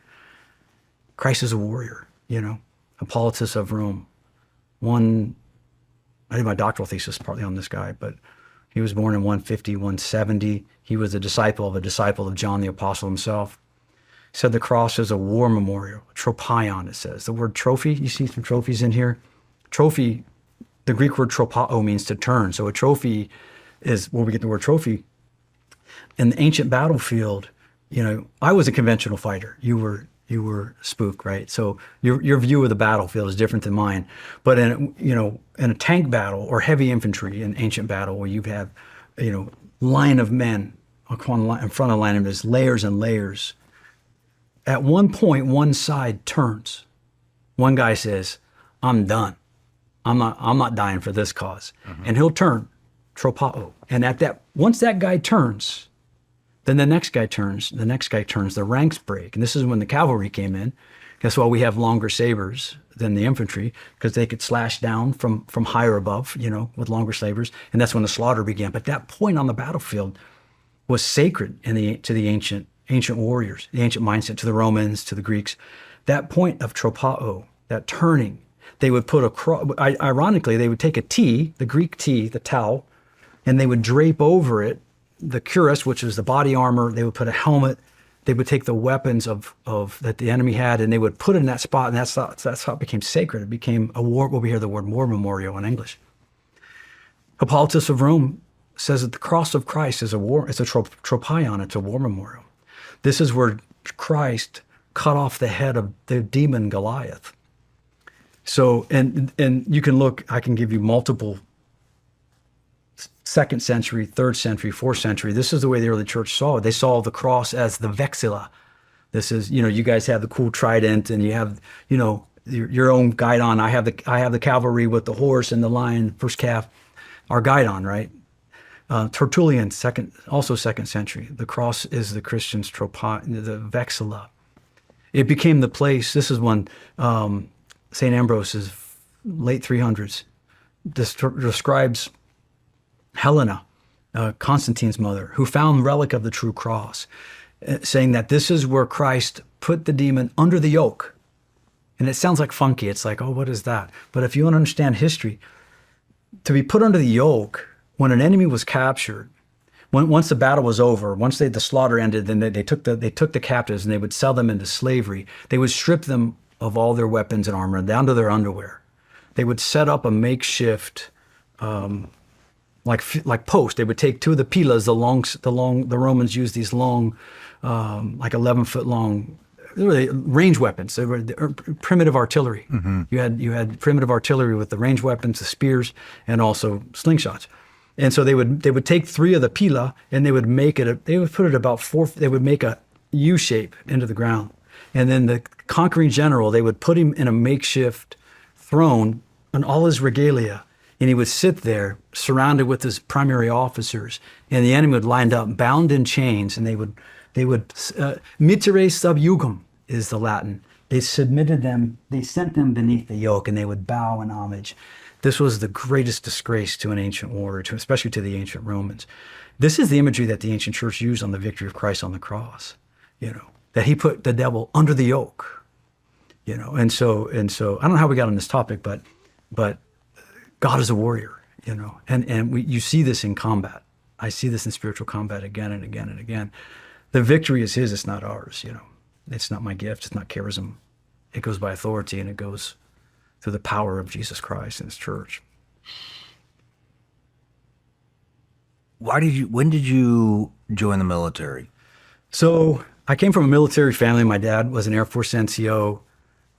Christ is a warrior, Hippolytus of Rome. I did my doctoral thesis partly on this guy, but he was born in 150, 170. He was a disciple of John the Apostle himself. Said the cross is a war memorial, tropion, it says. The word trophy, you see some trophies in here. Trophy, the Greek word tropao means to turn. So a trophy is where we get the word trophy. In the ancient battlefield, I was a conventional fighter. You were spook, right? So your view of the battlefield is different than mine. But in a tank battle or heavy infantry in ancient battle where you have, line of men in front of line, and there's layers and layers. At one point, one side turns. One guy says, I'm done. I'm not dying for this cause. And he'll turn, tropao. And once that guy turns, then the next guy turns, the ranks break. And this is when the cavalry came in. Guess why we have longer sabers than the infantry? Because they could slash down from higher above, with longer sabers. And that's when the slaughter began. But that point on the battlefield was sacred to the ancient warriors, the ancient mindset, to the Romans, to the Greeks. That point of tropao, that turning, they would put ironically, they would take a T, the Greek T, the tau, and they would drape over it the cuirass, which is the body armor. They would put a helmet. They would take the weapons of that the enemy had, and they would put it in that spot, and that's how it became sacred. It became a war. Well, we hear the word war memorial in English. Hippolytus of Rome says that the cross of Christ is a war. It's a tropion. It's a war memorial. This is where Christ cut off the head of the demon Goliath. So, and you can look. I can give you multiple 2nd century, 3rd century, 4th century. This is the way the early church saw it. They saw the cross as the vexilla. This is, you guys have the cool trident, and you have, your own guidon. I have the cavalry with the horse and the lion, first calf, our guidon, right? Tertullian, also 2nd century. The cross is the Christian's the vexilla. It became the place. This is when St. Ambrose's late 300s describes Helena, Constantine's mother, who found relic of the true cross, saying that this is where Christ put the demon under the yoke. And it sounds like funky. It's like, oh, what is that? But if you want to understand history, to be put under the yoke when an enemy was captured, once the battle was over, once the slaughter ended, then they took the captives and they would sell them into slavery. They would strip them of all their weapons and armor down to their underwear. They would set up a makeshift like post. They would take two of the pilas, the Romans used these long, like 11-foot long, really range weapons. They were primitive artillery. You had primitive artillery with the range weapons, the spears, and also slingshots. And so they would take 3 of the pila and they would put it about 4. They would make a U shape into the ground, and then the conquering general, they would put him in a makeshift throne and all his regalia, and he would sit there surrounded with his primary officers, and the enemy would lined up, bound in chains, and they would mittere sub jugum is the Latin. They submitted them, they sent them beneath the yoke, and they would bow in homage. This was the greatest disgrace to an ancient warrior, especially to the ancient Romans. This is the imagery that the ancient church used on the victory of Christ on the cross, that he put the devil under the yoke, and so I don't know how we got on this topic, but God is a warrior, and you see this in combat. I see this in spiritual combat again and again and again. The victory is his, it's not ours, It's not my gift, it's not charism. It goes by authority, and it goes through the power of Jesus Christ and his church. When did you join the military? So I came from a military family. My dad was an Air Force NCO.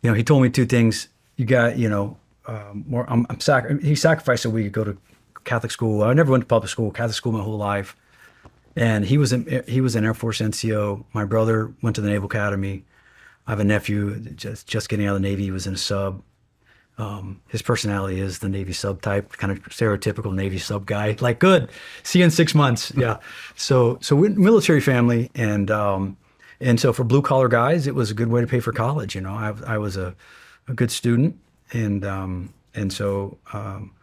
He told me 2 things. You got, he sacrificed so we could go to Catholic school. I never went to public school, Catholic school my whole life. And he was an Air Force NCO. My brother went to the Naval Academy. I have a nephew just getting out of the Navy. He was in a sub. His personality is the Navy sub type, kind of stereotypical Navy sub guy. Like, good, see you in 6 months. Yeah. So we're military family, and so for blue collar guys, it was a good way to pay for college. I was a good student, and so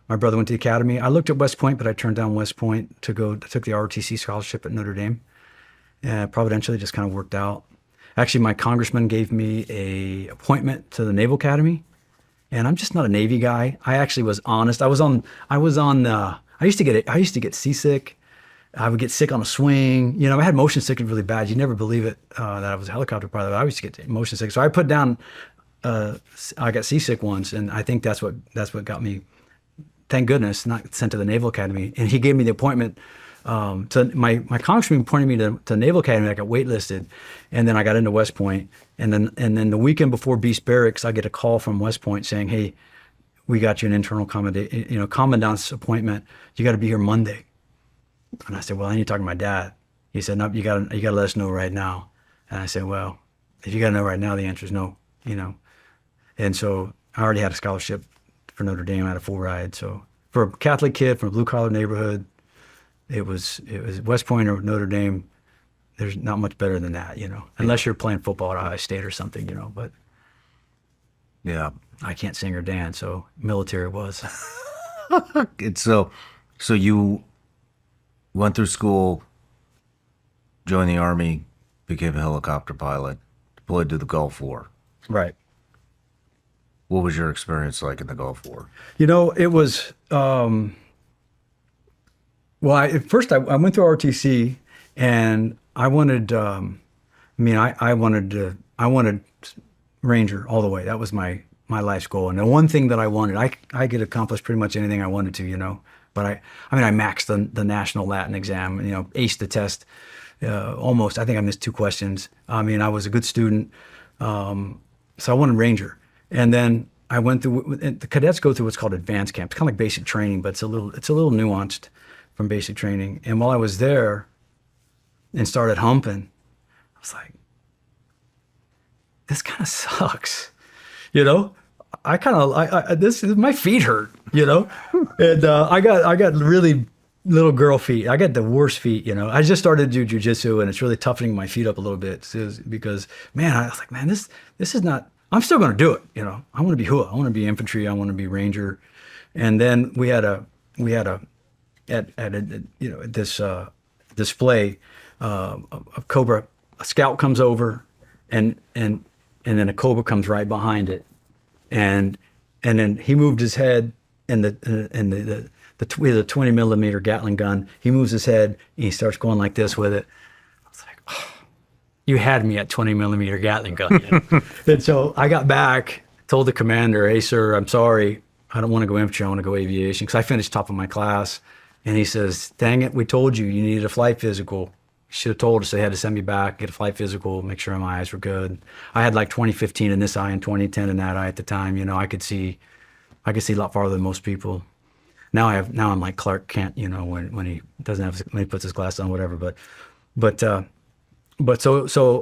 my brother went to the academy. I looked at West Point, but I turned down West Point I took the ROTC scholarship at Notre Dame. And providentially, just kind of worked out. Actually, my congressman gave me a appointment to the Naval Academy. And I'm just not a Navy guy. I actually was honest. I used to get seasick. I would get sick on a swing. I had motion sickness really bad. You'd never believe it that I was a helicopter pilot. I used to get motion sick. So I put down, I got seasick once, and I think that's what got me, thank goodness, not sent to the Naval Academy. And he gave me the appointment to my congressman pointed me to Naval Academy. I got waitlisted, and then I got into West Point. And then the weekend before Beast Barracks, I get a call from West Point saying, "Hey, we got you an internal commandant's appointment. You got to be here Monday." And I said, "Well, I need to talk to my dad." He said, "No, you got to let us know right now." And I said, "Well, if you got to know right now, the answer is no." And so I already had a scholarship for Notre Dame. I had a full ride. So for a Catholic kid from a blue collar neighborhood, it was West Point or Notre Dame. There's not much better than that, unless you're playing football at Ohio State or something, but yeah, I can't sing or dance. So military was. So you went through school, joined the Army, became a helicopter pilot, deployed to the Gulf War. Right. What was your experience like in the Gulf War? It was, at first I went through ROTC, and I wanted, I wanted Ranger all the way. That was my life's goal. And the one thing that I wanted, I could accomplish pretty much anything I wanted to, but I maxed the national Latin exam, aced the test, almost. I think I missed 2 questions. I was a good student. So I wanted Ranger. And then I went through, the cadets go through what's called advanced camp. It's kind of like basic training, but it's a little nuanced from basic training. And while I was there and started humping, I was like, this kind of sucks, my feet hurt, and I got really little girl feet. I got the worst feet, you know. I just started to do jujitsu, and it's really toughening my feet up a little bit because, man, I was like, man, this is not. I'm still going to do it, you know. I want to be hua. I want to be infantry. I want to be ranger. And then we had a at this display of cobra. A scout comes over, and then a cobra comes right behind it, and then he moved his head, and the 20 millimeter Gatling gun. He moves his head, and he starts going like this with it. I was like, oh, you had me at 20 millimeter Gatling gun. You know? And so I got back, told the commander, hey, sir, I'm sorry. I don't want to go infantry. I want to go aviation because I finished top of my class. And he says, dang it, we told you needed a flight physical. You should have told us. They had to send me back, get a flight physical, make sure my eyes were good. I had like 20/15 in this eye and 20/10 in that eye at the time. You know, I could see a lot farther than most people. Now I'm like Clark Kent, you know, when he puts his glasses on, whatever. But so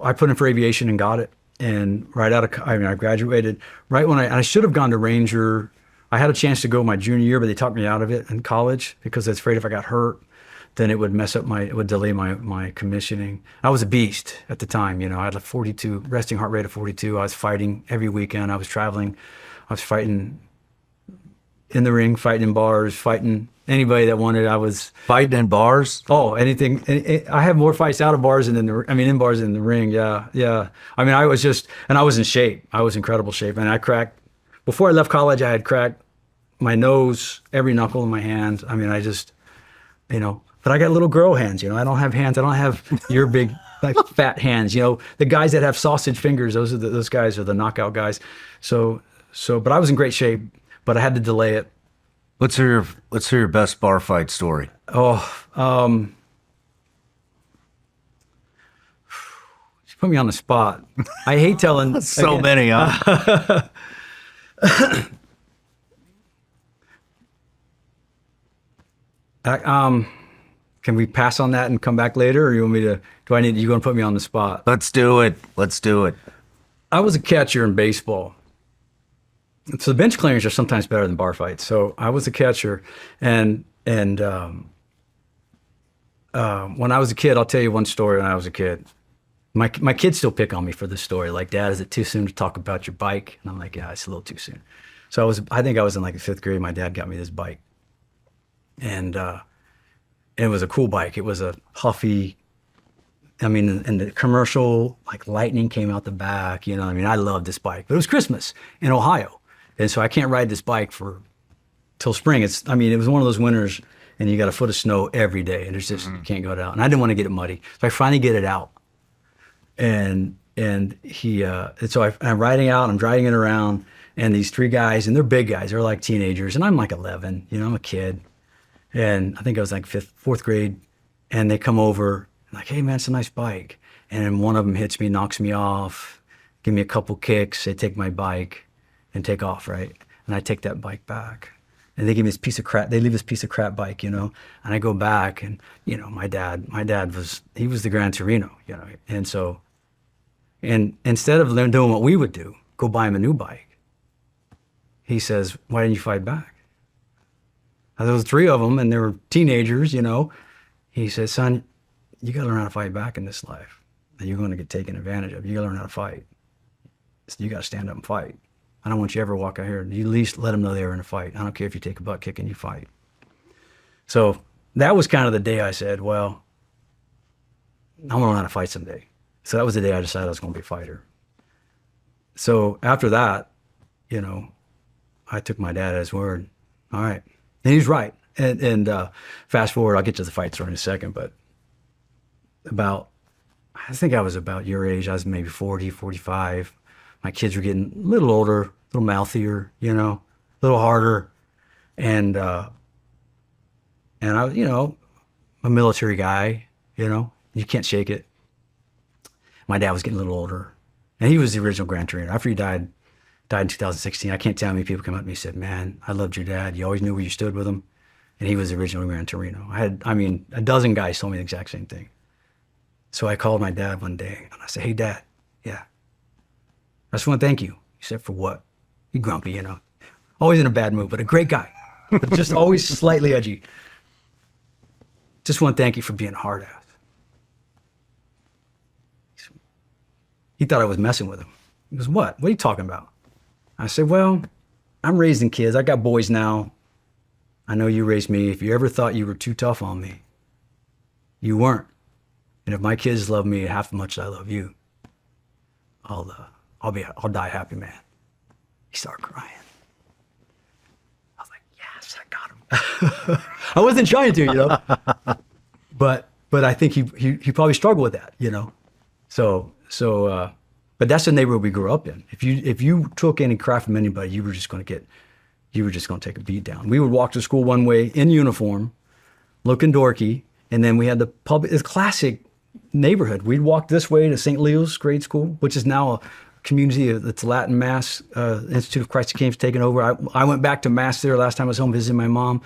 I put in for aviation and got it. And I graduated right when I should have gone to Ranger. I had a chance to go my junior year, but they talked me out of it in college because I was afraid if I got hurt, then it would delay my commissioning. I was a beast at the time, you know. I had a 42 resting heart rate of 42. I was fighting every weekend. I was traveling. I was fighting in the ring, fighting in bars, fighting anybody that wanted. I was Fighting in bars? Oh, anything. I have more fights out of bars than in bars than in the ring. Yeah, yeah. I mean, I was in shape. I was in incredible shape, and I cracked. Before I left college, I had cracked my nose, every knuckle in my hand. I mean, I just, you know. But I got little girl hands. You know, I don't have hands. I don't have your big, like fat hands. You know, the guys that have sausage fingers. Those guys are the knockout guys. So. But I was in great shape. But I had to delay it. Let's hear your best bar fight story. Oh, you put me on the spot. I hate telling so many, huh? Can we pass on that and come back later, or you want me to? You going to put me on the spot? Let's do it. I was a catcher in baseball. So the bench clearings are sometimes better than bar fights. So I was a catcher, and when I was a kid, I'll tell you one story. When I was a kid, my kids still pick on me for this story. Like, Dad, is it too soon to talk about your bike? And I'm like, yeah, it's a little too soon. So I think I was in like the 5th grade. My dad got me this bike, and it was a cool bike. It was a Huffy. I mean, and the commercial, like lightning came out the back. You know, I mean, I loved this bike. But it was Christmas in Ohio. And so I can't ride this bike till spring. It was one of those winters, and you got a foot of snow every day, and it's just you can't go out. And I didn't want to get it muddy, so I finally get it out. And so I'm riding out. I'm driving it around, and these 3 guys, and they're big guys. They're like teenagers, and I'm like 11. You know, I'm a kid, and I think I was like 4th grade. And they come over, like, hey man, it's a nice bike. And then one of them hits me, knocks me off, give me a couple kicks. They take my bike and take off, right? And I take that bike back. And they give me this piece of crap. They leave this piece of crap bike, you know? And I go back, and, you know, my dad was the Gran Torino, you know? And so, and instead of them doing what we would do, go buy him a new bike, he says, why didn't you fight back? Now, there was 3 of them, and they were teenagers, you know? He says, son, you got to learn how to fight back in this life. And you're going to get taken advantage of. You got to learn how to fight. So you got to stand up and fight. I don't want you to ever walk out here. You at least let them know they were in a fight. I don't care if you take a butt kick and you fight. So that was kind of the day I said, well, I'm going to learn how to fight someday. So that was the day I decided I was going to be a fighter. So after that, you know, I took my dad at his word. All right. And he's right. And fast forward, I'll get to the fight story in a second, but I think I was about your age. I was maybe 40, 45. My kids were getting a little older, a little mouthier, you know, a little harder. And I, you know, a military guy, you know, you can't shake it. My dad was getting a little older, and he was the original Gran Torino. After he died in 2016, I can't tell how many people come up to me and said, man, I loved your dad. You always knew where you stood with him. And he was the original Gran Torino. A dozen guys told me the exact same thing. So I called my dad one day, and I said, hey, Dad, yeah, I just want to thank you. He said, for what? He grumpy, you know. Always in a bad mood, but a great guy. But just always slightly edgy. Just want to thank you for being a hard ass. He thought I was messing with him. He goes, what? What are you talking about? I said, well, I'm raising kids. I got boys now. I know you raised me. If you ever thought you were too tough on me, you weren't. And if my kids love me half as much as I love you, I'll die a happy man. He started crying. I was like, yes, I got him. I wasn't trying to, you know, but I think he probably struggled with that, you know. But that's the neighborhood we grew up in. If you took any crap from anybody, you were just going to take a beat down. We would walk to school one way in uniform, looking dorky, and then we had it's classic neighborhood. We'd walk this way to St. Leo's grade school, which is now a community that's Latin Mass, Institute of Christ the King's taken over. I went back to Mass there last time I was home visiting my mom.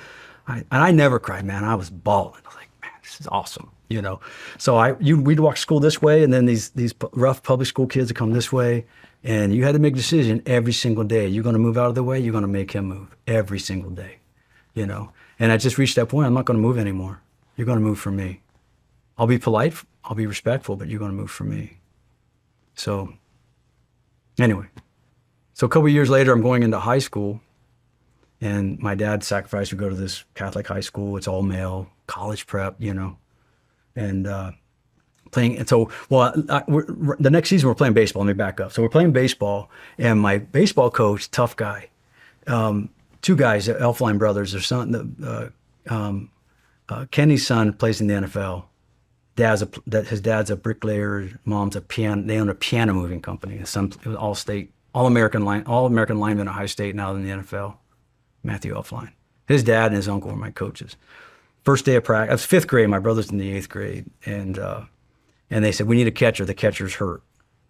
And I never cried, man. I was bawling. I was like, man, this is awesome, you know. So we'd walk to school this way, and then these rough public school kids would come this way, and you had to make a decision every single day. You're going to move out of the way. You're going to make him move every single day, you know. And I just reached that point. I'm not going to move anymore. You're going to move for me. I'll be polite. I'll be respectful, but you're going to move for me. So anyway, so a couple of years later, I'm going into high school. And my dad sacrificed to go to this Catholic high school. It's all male, college prep, you know, and playing. And so, the next season we're playing baseball. Let me back up. So we're playing baseball, and my baseball coach, tough guy, two guys, Elfline brothers. Their son, Kenny's son, plays in the NFL. His dad's a bricklayer. Mom's a piano. They own a piano moving company. His son, it was all American lineman at Ohio State, now in the NFL. Matthew Elfline. His dad and his uncle were my coaches. First day of practice, I was 5th grade, my brother's in the 8th grade, and they said, we need a catcher, the catcher's hurt.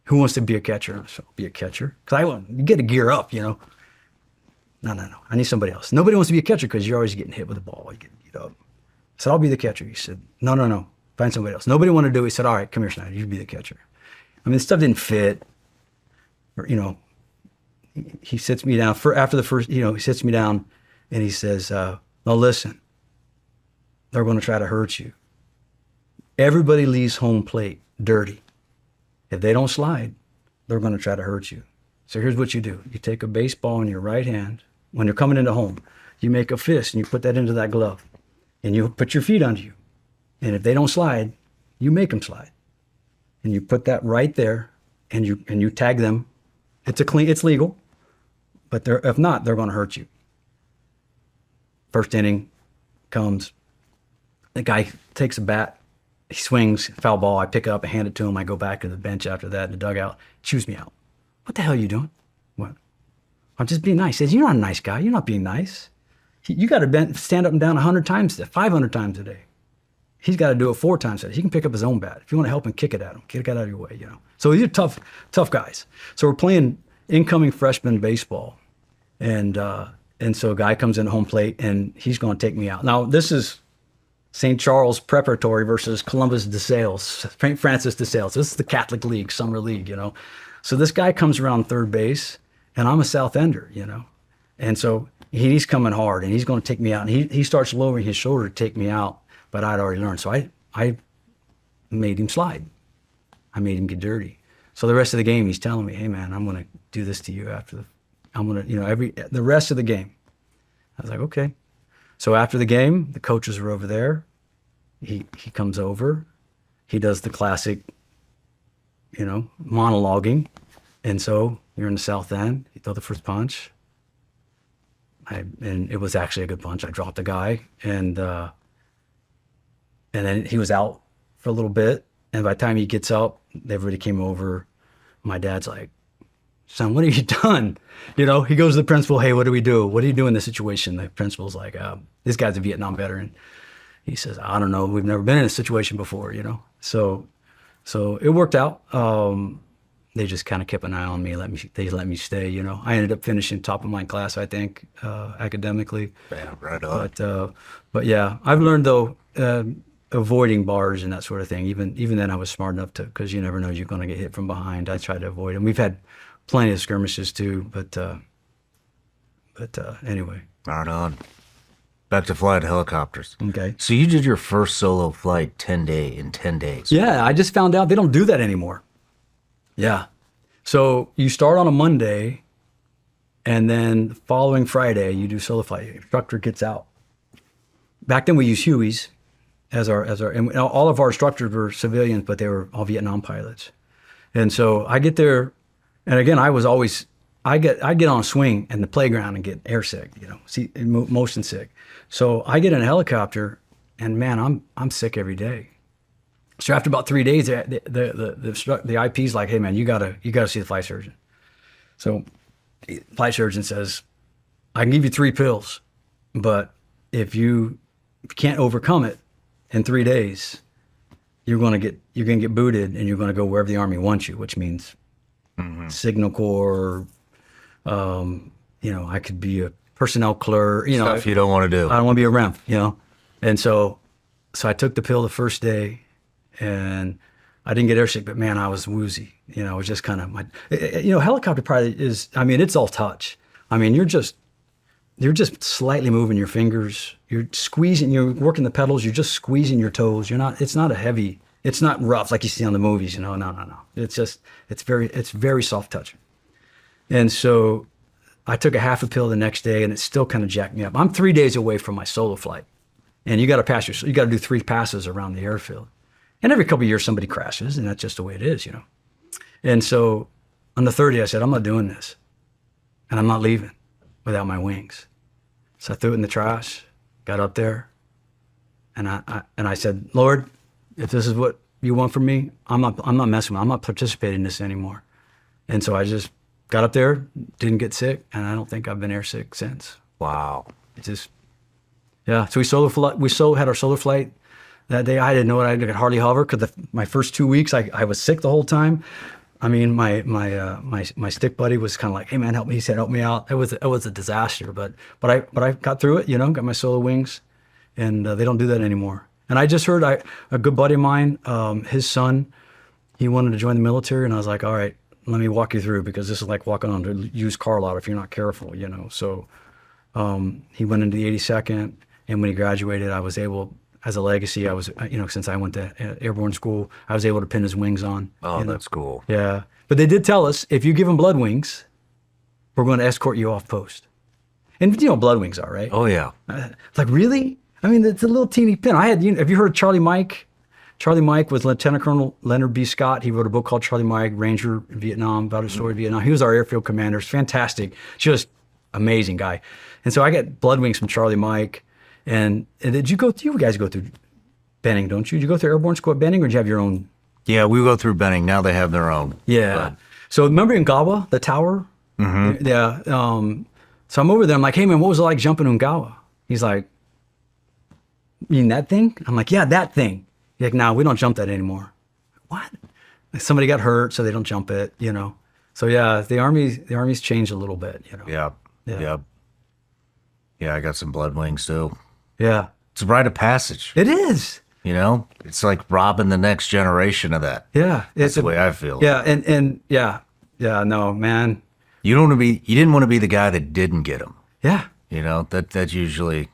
Who wants to be a catcher? So I'll be a catcher. Because you get to gear up, you know. No, I need somebody else. Nobody wants to be a catcher because you're always getting hit with the ball. You get beat up. I said, I'll be the catcher. He said, no, find somebody else. Nobody wanted to do it. He said, all right, come here, Schneider, you be the catcher. I mean, the stuff didn't fit, or, you know. He sits me down after the first, you know, he sits me down and he says, now listen, they're going to try to hurt you. Everybody leaves home plate dirty. If they don't slide, they're going to try to hurt you. So here's what you do. You take a baseball in your right hand. When you're coming into home, you make a fist and you put that into that glove and you put your feet under you. And if they don't slide, you make them slide. And you put that right there and you tag them. It's legal. But if not, they're going to hurt you. First inning comes. The guy takes a bat. He swings, foul ball. I pick it up and hand it to him. I go back to the bench after that in the dugout. Chews me out. What the hell are you doing? What? I'm just being nice. He says, you're not a nice guy. You're not being nice. You got to stand up and down 100 times, 500 times a day. He's got to do it 4 times a day. He can pick up his own bat. If you want to help him, kick it at him. Get it out of your way, you know. So these are tough guys. So we're playing incoming freshman baseball. And so a guy comes in home plate and he's going to take me out. Now, this is St. Charles Preparatory versus Columbus DeSales, St. Francis DeSales. This is the Catholic League, summer league, you know. So this guy comes around third base and I'm a South Ender, you know. And so he's coming hard and he's going to take me out. And he starts lowering his shoulder to take me out, but I'd already learned. So I made him slide. I made him get dirty. So the rest of the game, he's telling me, hey, man, I'm going to do this to you the rest of the game. I was like, okay. So after the game, the coaches are over there. He comes over. He does the classic, you know, monologuing. And so you're in the South End. You throw the first punch. And it was actually a good punch. I dropped the guy. And then he was out for a little bit. And by the time he gets up, everybody came over. My dad's like, son, what have you done? You know, he goes to the principal, hey, what do we do? What do you do in this situation? The principal's like, this guy's a Vietnam veteran. He says, I don't know. We've never been in a situation before, you know. So it worked out. They just kind of kept an eye on me. They let me stay, you know. I ended up finishing top of my class, I think, academically. Yeah, right on. But yeah, I've learned, though, avoiding bars and that sort of thing. Even then I was smart enough to, because you never know you're going to get hit from behind. I tried to avoid them. We've had plenty of skirmishes too, but anyway. Right on. Back to flying helicopters. Okay. So you did your first solo flight in 10 days. Yeah, I just found out they don't do that anymore. Yeah. So you start on a Monday, and then the following Friday, you do solo flight. Your instructor gets out. Back then, we used Hueys as our, and all of our instructors were civilians, but they were all Vietnam pilots. And so I get there, and again, I get on a swing in the playground and get airsick, motion sick. So I get in a helicopter, and man, I'm sick every day. So after about 3 days, the IP's like, hey man, you gotta see the flight surgeon. So the flight surgeon says, I can give you 3 pills, but if you can't overcome it in 3 days, you're gonna get booted, and you're gonna go wherever the Army wants you, which means Signal Corps. I could be a personnel clerk. Stuff you don't want to do. I don't want to be a REM. And so I took the pill the first day, and I didn't get airsick, but man, I was woozy. It was just kind of helicopter pilot is. I mean, it's all touch. I mean, you're just slightly moving your fingers. You're squeezing. You're working the pedals. You're just squeezing your toes. It's not a heavy. It's not rough like you see on the movies. No. It's very soft touch. And so I took a half a pill the next day, and it still kind of jacked me up. I'm 3 days away from my solo flight, and you got to do 3 passes around the airfield. And every couple of years somebody crashes, and that's just the way it is, And so on the third day I said, I'm not doing this, and I'm not leaving without my wings. So I threw it in the trash, got up there, and I said, Lord, if this is what you want from me, I'm not messing with it. I'm not participating in this anymore. And so I just got up there, didn't get sick, and I don't think I've been airsick since. Wow. It just, yeah. So we had our solar flight that day. I didn't know it. I could hardly hover because my first 2 weeks I was sick the whole time. I mean, my stick buddy was kind of like, hey man, help me. He said, help me out. It was a disaster, but I got through it. Got my solo wings, and they don't do that anymore. And I just heard a good buddy of mine, his son, he wanted to join the military, and I was like, all right, let me walk you through, because this is like walking on a used car lot if you're not careful, So he went into the 82nd, and when he graduated, I was able, as a legacy, I was, since I went to airborne school, I was able to pin his wings on. Oh, that's cool. Yeah. But they did tell us, if you give him blood wings, we're going to escort you off post. And blood wings are, right? Oh, yeah. Like, really? I mean, it's a little teeny pin. Have you heard of Charlie Mike? Charlie Mike was Lieutenant Colonel Leonard B. Scott. He wrote a book called Charlie Mike, Ranger in Vietnam, about his story in Vietnam. He was our airfield commander. It's fantastic. Just amazing guy. And so I got blood wings from Charlie Mike. And you guys go through Benning, don't you? Did you go through airborne school at Benning, or did you have your own? Yeah, we go through Benning. Now they have their own. Yeah. But. So remember in Ngawa, the tower? Mm-hmm. Yeah. So I'm over there. I'm like, hey man, what was it like jumping in Ngawa? He's like, you mean that thing? I'm like, yeah, that thing. He's like, no, we don't jump that anymore. What? Like somebody got hurt, so they don't jump it, So yeah, the Army's changed a little bit, Yeah. Yeah, I got some blood wings too. Yeah. It's a rite of passage. It is. It's like robbing the next generation of that. Yeah. That's the way I feel. Yeah, and yeah. Yeah, no, man. You didn't want to be the guy that didn't get them. Yeah. That's usually,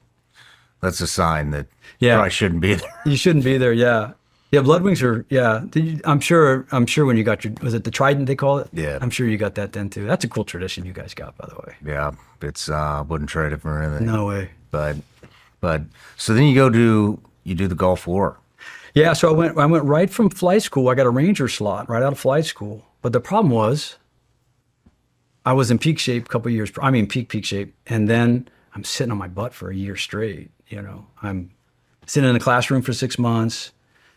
that's a sign that you probably shouldn't be there. You shouldn't be there, yeah. Yeah, blood wings are, yeah. I'm sure when you got was it the Trident they call it? Yeah. I'm sure you got that then too. That's a cool tradition you guys got, by the way. Yeah, it's, wouldn't trade it for anything. No way. But, so then you do the Gulf War. Yeah, so I went right from flight school. I got a Ranger slot right out of flight school. But the problem was, I was in peak shape a couple of years. I mean, peak shape. And then I'm sitting on my butt for a year straight. I'm sitting in a classroom for 6 months.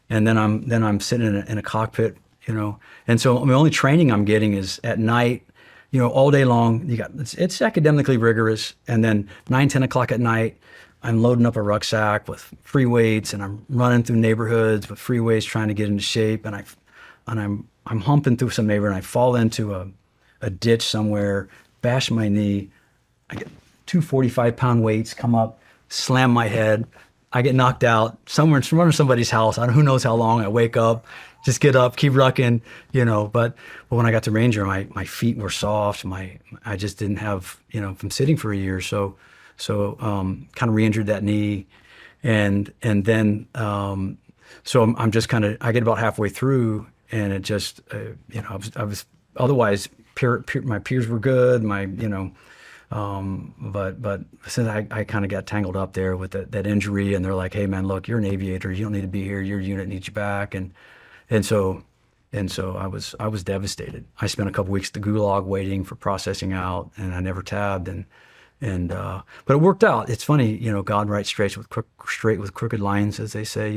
And then I'm sitting in a cockpit, And so the only training I'm getting is at night, all day long. It's academically rigorous. And then 9, 10 o'clock at night, I'm loading up a rucksack with free weights, and I'm running through neighborhoods with free weights trying to get into shape. And I'm humping through some neighborhood, and I fall into a ditch somewhere, bash my knee. I get 2 45-pound weights come up, slam my head. I get knocked out somewhere in front of somebody's house. Who knows how long. I wake up, just get up, keep rucking, But when I got to Ranger, my feet were soft. I just didn't have, from sitting for a year. So So kind of re-injured that knee, and then so I'm just kind of, I get about halfway through, and it just I was otherwise my peers were good, but since I kind of got tangled up there with that injury, and they're like, hey man, look, you're an aviator, you don't need to be here, your unit needs you back, and so I was devastated. I spent a couple weeks at the gulag waiting for processing out, and I never tabbed, but it worked out. It's funny, God writes straight with crooked lines, as they say,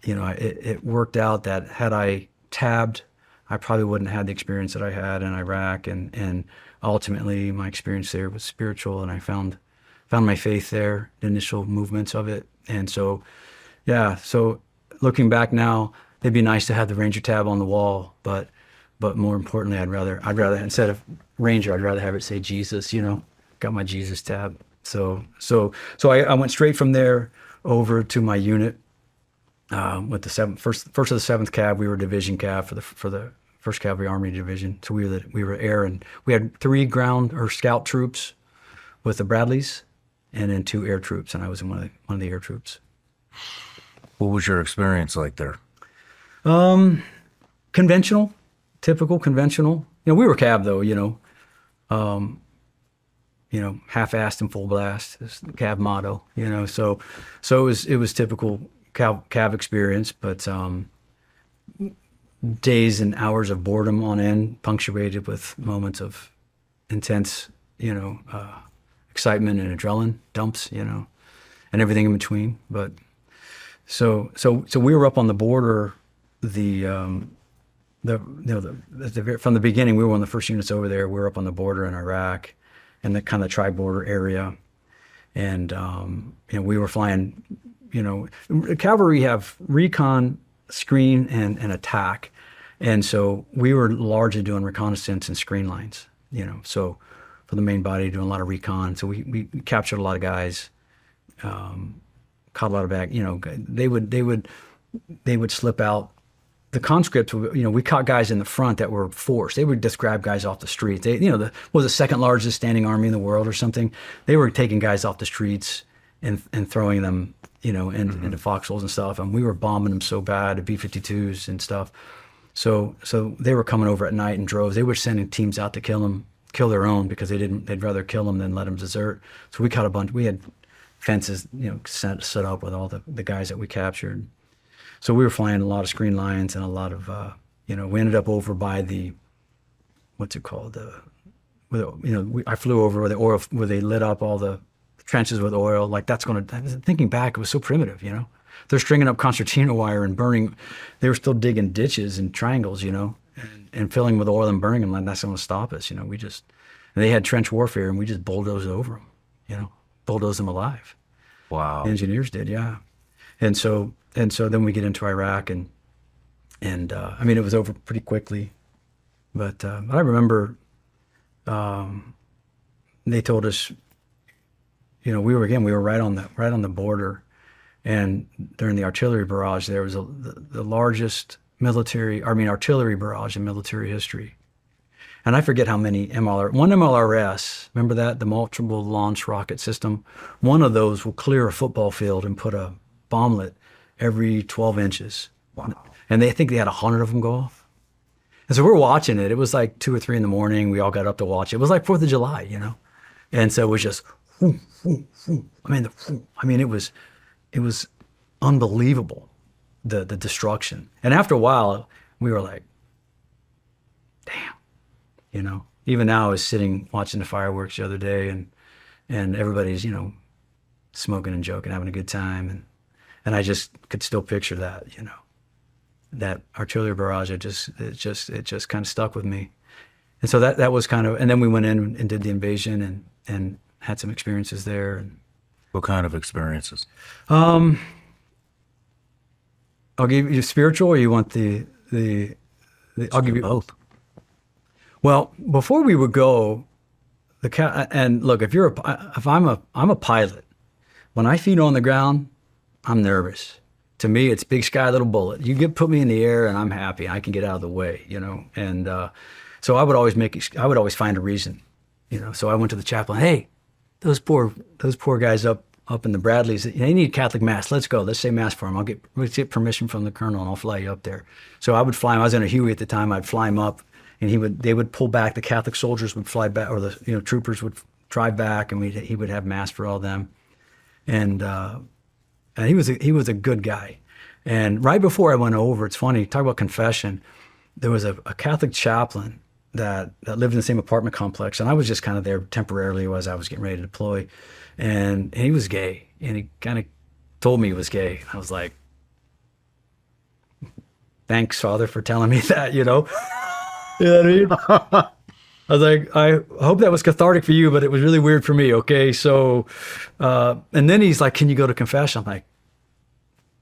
it worked out that had I tabbed, I probably wouldn't have had the experience that I had in Iraq, and ultimately my experience there was spiritual, and I found my faith there, the initial movements of it. And so, yeah, so looking back now, it'd be nice to have the Ranger tab on the wall, but more importantly, I'd rather instead of Ranger, I'd rather have it say Jesus, got my Jesus tab. So I went straight from there over to my unit with the first of the 7th Cav. We were division Cav for the 1st Cavalry Army Division. So we were air, and we had 3 ground or scout troops with the Bradleys, and then 2 air troops, and I was in one of the air troops. What was your experience like there? Conventional, typical conventional. We were Cav though, half-assed and full blast is the Cav motto, So it was typical Cav experience, but days and hours of boredom on end, punctuated with moments of intense, excitement and adrenaline dumps, and everything in between. But so we were up on the border. From the beginning, we were one of the first units over there. We were up on the border in Iraq, and the kind of tri-border area, and we were flying. Cavalry have recon, screen, and attack, and so we were largely doing reconnaissance and screen lines. So for the main body, doing a lot of recon. So we captured a lot of guys, caught a lot of back. They would slip out. The conscripts, we caught guys in the front that were forced. They would just grab guys off the streets. They, was the 2nd largest standing army in the world or something. They were taking guys off the streets and throwing them, into foxholes and stuff. And we were bombing them so bad, the B-52s and stuff. So they were coming over at night in droves. They were sending teams out to kill their own, because they'd rather kill them than let them desert. So we caught a bunch. We had fences, set up with all the guys that we captured. So we were flying a lot of screen lines and a lot of, we ended up over by the, what's it called? I flew over where the oil, where they lit up all the trenches with oil. Like thinking back, it was so primitive, They're stringing up concertina wire and burning. They were still digging ditches and triangles, and filling with oil and burning them. Like that's going to stop us, and they had trench warfare, and we just bulldozed over them, bulldozed them alive. Wow. The engineers did, yeah. And so then we get into Iraq, and it was over pretty quickly, but I remember they told us, we were right on the border, and during the artillery barrage, there was the largest artillery barrage in military history. And I forget how many one MLRS, remember that, the multiple launch rocket system, one of those will clear a football field and put a bomblet every 12 inches. Wow. And I think they had 100 of them go off. And so we're watching it. It was like 2 or 3 in the morning. We all got up to watch it. It was like 4th of July, And so it was just, whoom, whoom, whoom. It was unbelievable, the destruction. And after a while, we were like, damn, Even now, I was sitting watching the fireworks the other day, and everybody's, smoking and joking, having a good time, and I just could still picture that, that artillery barrage. It just kind of stuck with me, and so that was kind of. And then we went in and did the invasion and had some experiences there. And what kind of experiences? I'll give you spiritual, or you want the I'll give you both. Well, before we would go, and look, if I'm a pilot, when I feet on the ground, I'm nervous. To me, it's big sky, little bullet. Put me in the air, and I'm happy. I can get out of the way, And so I would always find a reason, So I went to the chaplain. Hey, those poor guys up in the Bradleys, they need Catholic Mass. Let's go. Let's say Mass for them. Let's get permission from the colonel, and I'll fly you up there. So I would fly him. I was in a Huey at the time. I'd fly him up, and they would pull back. The Catholic soldiers would fly back, or the troopers would drive back, and he would have Mass for all them. And he was a good guy. And right before I went over, it's funny, talk about confession. There was a Catholic chaplain that lived in the same apartment complex, and I was just kind of there temporarily as I was getting ready to deploy. And he was gay, and he kind of told me he was gay. I was like, thanks, Father, for telling me that, you know? You know what I mean? I was like, I hope that was cathartic for you, but it was really weird for me, okay? So, and then he's like, can you go to confession? I'm like,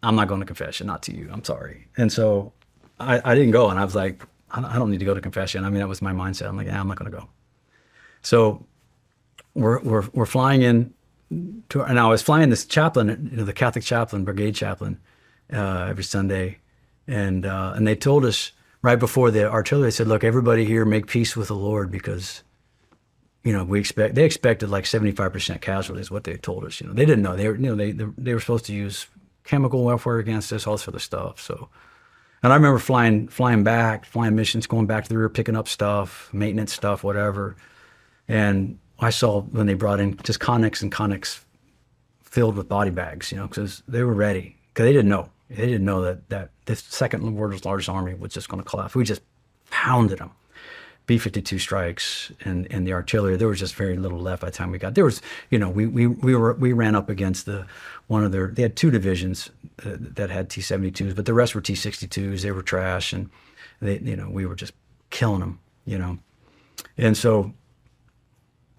I'm not going to confession, not to you, I'm sorry. And so I didn't go, and I was like, I don't need to go to confession. I mean, that was my mindset. I'm like, I'm not going to go. So we're flying in, and I was flying this chaplain, the Catholic chaplain, brigade chaplain, every Sunday, and they told us right before the artillery, they said, "Look, everybody here, make peace with the Lord, because, you know, they expected like 75% casualties." What they told us, you know, they didn't know they were supposed to use chemical warfare against us, all this other stuff. So, and I remember flying missions, going back to the rear, picking up stuff, maintenance stuff, whatever, and I saw when they brought in just Connex and Connex filled with body bags, you know, because they were ready. Because they didn't know. They didn't know that this second world's largest army was just going to collapse. We just pounded them. B-52 strikes and the artillery. There was just very little left by the time we got there. Was, you know, we ran up against they had two divisions that had T-72s, but the rest were T-62s. They were trash, and we were just killing them, you know, and so.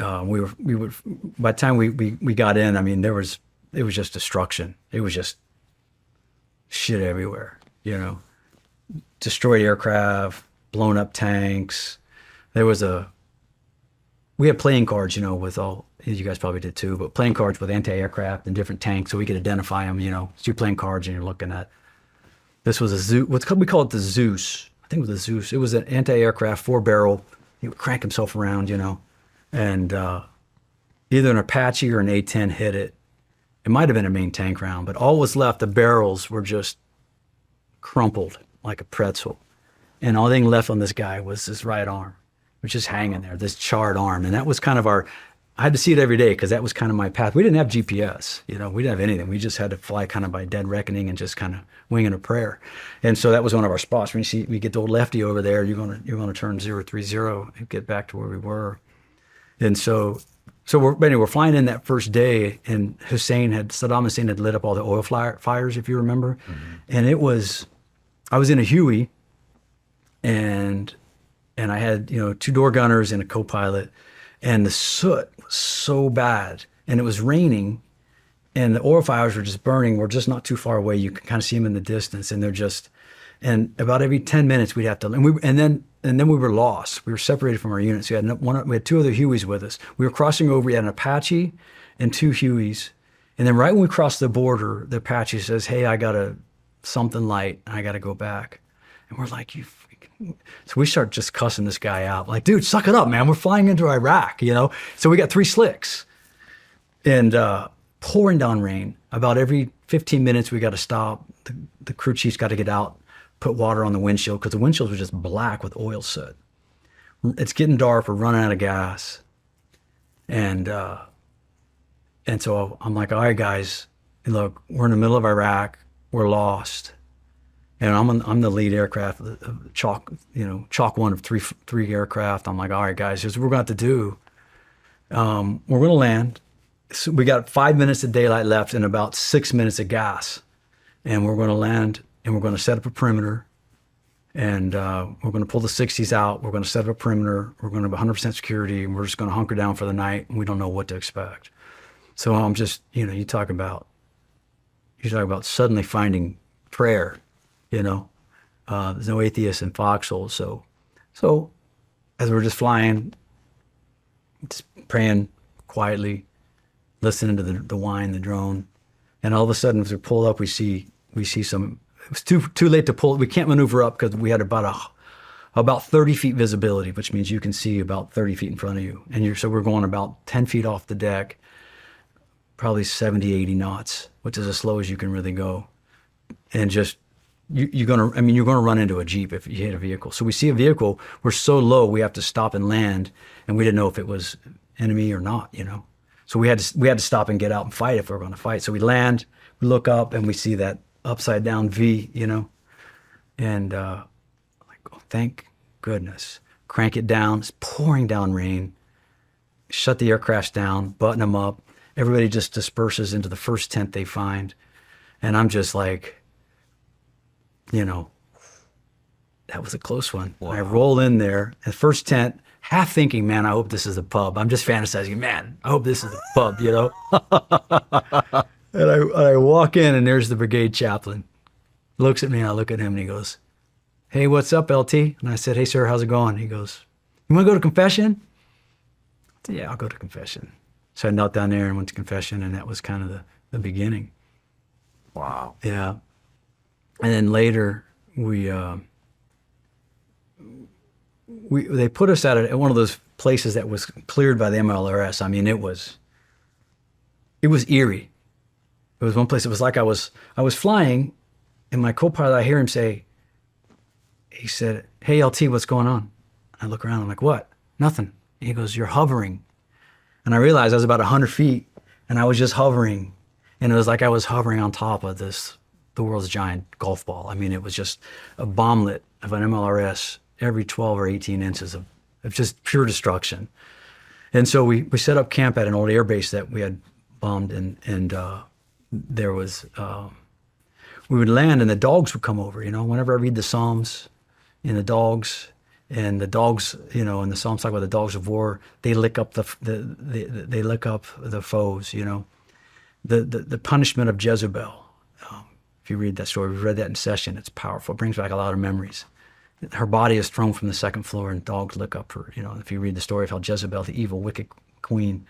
We were by the time we got in, I mean, it was just destruction. It was just shit everywhere, you know, destroyed aircraft, blown up tanks. We had playing cards, you know, with all, you guys probably did too, but playing cards with anti-aircraft and different tanks, so we could identify them, you know. So you're playing cards and you're looking at, this was a Zeus, we call it the Zeus. I think it was the Zeus. It was an anti-aircraft 4-barrel. He would crank himself around, you know. And either an Apache or an A-10 hit it. It might have been a main tank round, but all was left, the barrels were just crumpled like a pretzel. And all thing left on this guy was his right arm, which is hanging there, this charred arm. And that was kind of I had to see it every day, because that was kind of my path. We didn't have GPS, you know, we didn't have anything. We just had to fly kind of by dead reckoning and just kind of winging a prayer. And so that was one of our spots. When we get the old lefty over there, you're gonna turn 030 and get back to where we were. And so we're flying in that first day, and Saddam Hussein had lit up all the oil fires, if you remember. Mm-hmm. And I was in a Huey, and I had, you know, 2 door gunners and a co-pilot, and the soot was so bad, and it was raining, and the oil fires were just burning. We're just not too far away. You can kind of see them in the distance, and and about every 10 minutes we'd have to, and then we were lost. We were separated from our units. We had 2 other Hueys with us. We were crossing over. We had an Apache and 2 Hueys. And then right when we crossed the border, the Apache says, "Hey, I got something light. I got to go back." And we're like, "You freaking..." So we start just cussing this guy out. Like, "Dude, suck it up, man. We're flying into Iraq, you know?" So we got 3 slicks. And pouring down rain. About every 15 minutes, we got to stop. The crew chief's got to get out, put water on the windshield, because the windshields were just black with oil soot. It's getting dark. We're running out of gas. And so I'm like, "All right, guys, look, we're in the middle of Iraq. We're lost." And I'm the lead aircraft, Chalk 1 of three aircraft. I'm like, "All right, guys, here's what we're going to have to do. We're going to land. So we got 5 minutes of daylight left and about 6 minutes of gas. And we're going to land, and we're going to set up a perimeter, and we're going to pull the 60s out. We're going to set up a perimeter. We're going to have 100% security, and we're just going to hunker down for the night, and we don't know what to expect." So I'm just, you know, you talk about suddenly finding prayer, you know. There's no atheists in foxholes. So as we're just flying, just praying quietly, listening to the whine, the drone, and all of a sudden as we pull up, we see some. It was too late to pull. We can't maneuver up because we had about 30 feet visibility, which means you can see about 30 feet in front of you. And so we're going about 10 feet off the deck, probably 70, 80 knots, which is as slow as you can really go. And just, you're going to run into a Jeep if you hit a vehicle. So we see a vehicle, we're so low, we have to stop and land. And we didn't know if it was enemy or not, you know? So we had to stop and get out and fight if we were going to fight. So we land, we look up, and we see that upside down V, you know? And like, oh, thank goodness. Crank it down. It's pouring down rain. Shut the aircraft down, button them up. Everybody just disperses into the first tent they find. And I'm just like, you know, that was a close one. Wow. I roll in there, and first tent, half thinking, man, I hope this is a pub. I'm just fantasizing, man, I hope this is a pub, you know? And I walk in, and there's the brigade chaplain. Looks at me, and I look at him, and he goes, hey, what's up, LT? And I said, hey, sir, how's it going? He goes, you want to go to confession? I said, yeah, I'll go to confession. So I knelt down there and went to confession, and that was kind of the beginning. Wow. Yeah. And then later, they put us at one of those places that was cleared by the MLRS. I mean, it was eerie. It was one place. It was like I was flying, and my co-pilot, I hear him say, he said, hey, LT, what's going on? I look around. I'm like, what? Nothing. He goes, you're hovering. And I realized I was about 100 feet, and I was just hovering. And it was like I was hovering on top of the world's giant golf ball. I mean, it was just a bomblet of an MLRS every 12 or 18 inches of just pure destruction. And so we set up camp at an old air base that we had bombed, and there was, we would land, and the dogs would come over, you know, whenever I read the Psalms, and the dogs, you know, and the Psalms talk about the dogs of war, they lick up they lick up the foes, you know. The punishment of Jezebel. If you read that story, we've read that in session. It's powerful. It brings back a lot of memories. Her body is thrown from the second floor, and dogs lick up her. You know, if you read the story of how Jezebel, the evil, wicked queen.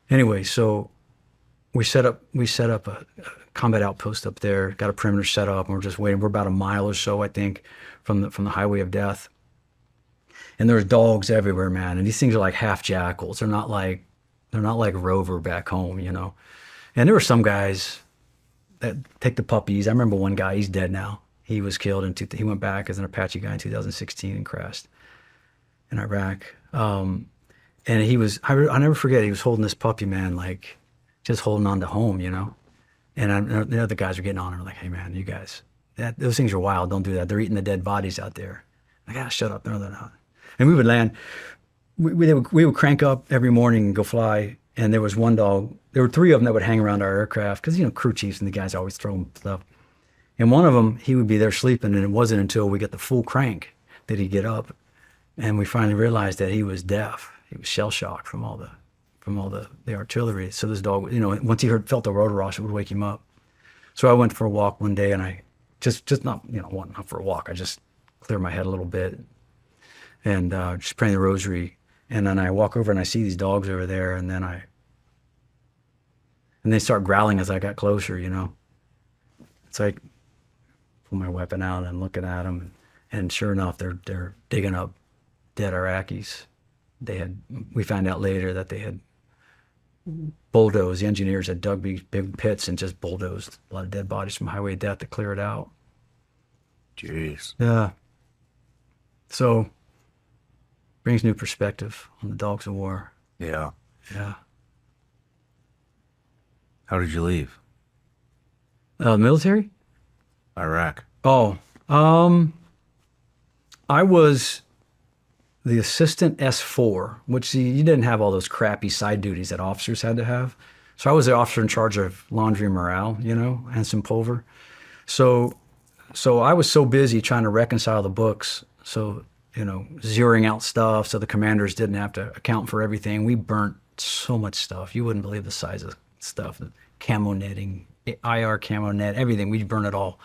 Anyway, so we set up a combat outpost up there. Got a perimeter set up, and we're just waiting. We're about a mile or so, I think, from the highway of death. And there's dogs everywhere, man. And these things are like half jackals. They're not like Rover back home, you know. And there were some guys that take the puppies. I remember one guy, he's dead now. He was killed he went back as an Apache guy in 2016 and crashed in Iraq. And he was, I'll never forget, he was holding this puppy, man, like just holding on to home, you know? And the other guys were getting on her like, hey man, you guys, those things are wild. Don't do that. They're eating the dead bodies out there. I gotta shut up. No, they're not. And we would land, we would crank up every morning and go fly. And there was one dog, there were 3 of them that would hang around our aircraft because, you know, crew chiefs and the guys always throw them stuff. And one of them, he would be there sleeping, and it wasn't until we got the full crank that he'd get up. And we finally realized that he was deaf. He was shell shocked from all the artillery. So this dog, you know, once he felt the rotor rush, it would wake him up. So I went for a walk one day, and I just not, you know, not for a walk. I just cleared my head a little bit and just praying the Rosary. And then I walk over and I see these dogs over there, and they start growling as I got closer, you know. It's like, pull my weapon out and I'm looking at them, and sure enough, they're digging up dead Iraqis. We found out later that they had bulldozed, the engineers had dug big pits and just bulldozed a lot of dead bodies from Highway of Death to clear it out. Jeez. Yeah. So, brings new perspective on the dogs of war. Yeah. Yeah. How did you leave? Military? Iraq. Oh, I was the assistant S4, which you didn't have all those crappy side duties that officers had to have. So I was the officer in charge of laundry and morale, you know, and some pulver. So I was so busy trying to reconcile the books, so, you know, zeroing out stuff so the commanders didn't have to account for everything. We burnt so much stuff. You wouldn't believe the size of stuff. Camo netting, IR camo net, everything. We burned it all.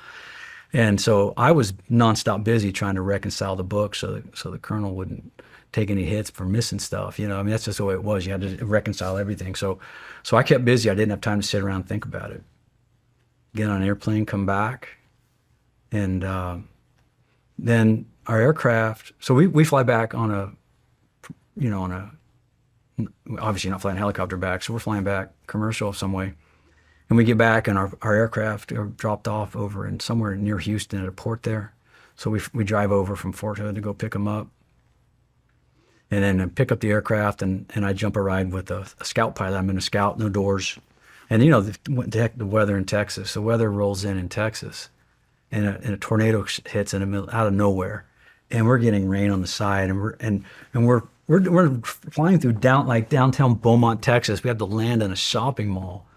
And so I was nonstop busy trying to reconcile the book so the colonel wouldn't take any hits for missing stuff. You know, I mean, that's just the way it was. You had to reconcile everything. So I kept busy. I didn't have time to sit around and think about it. Get on an airplane, come back. And then our aircraft, so we fly back on a Obviously not flying helicopter back, so we're flying back commercial some way. And we get back, and our aircraft are dropped off over in somewhere near Houston at a port there. So we drive over from Fort Hood to go pick them up. And then I pick up the aircraft, and I jump a ride with a scout pilot. I'm in a scout, no doors. And you know, the weather in Texas, the weather rolls in Texas, and a tornado hits in the middle, out of nowhere. And we're getting rain on the side, and we're flying through downtown Beaumont, Texas. We have to land in a shopping mall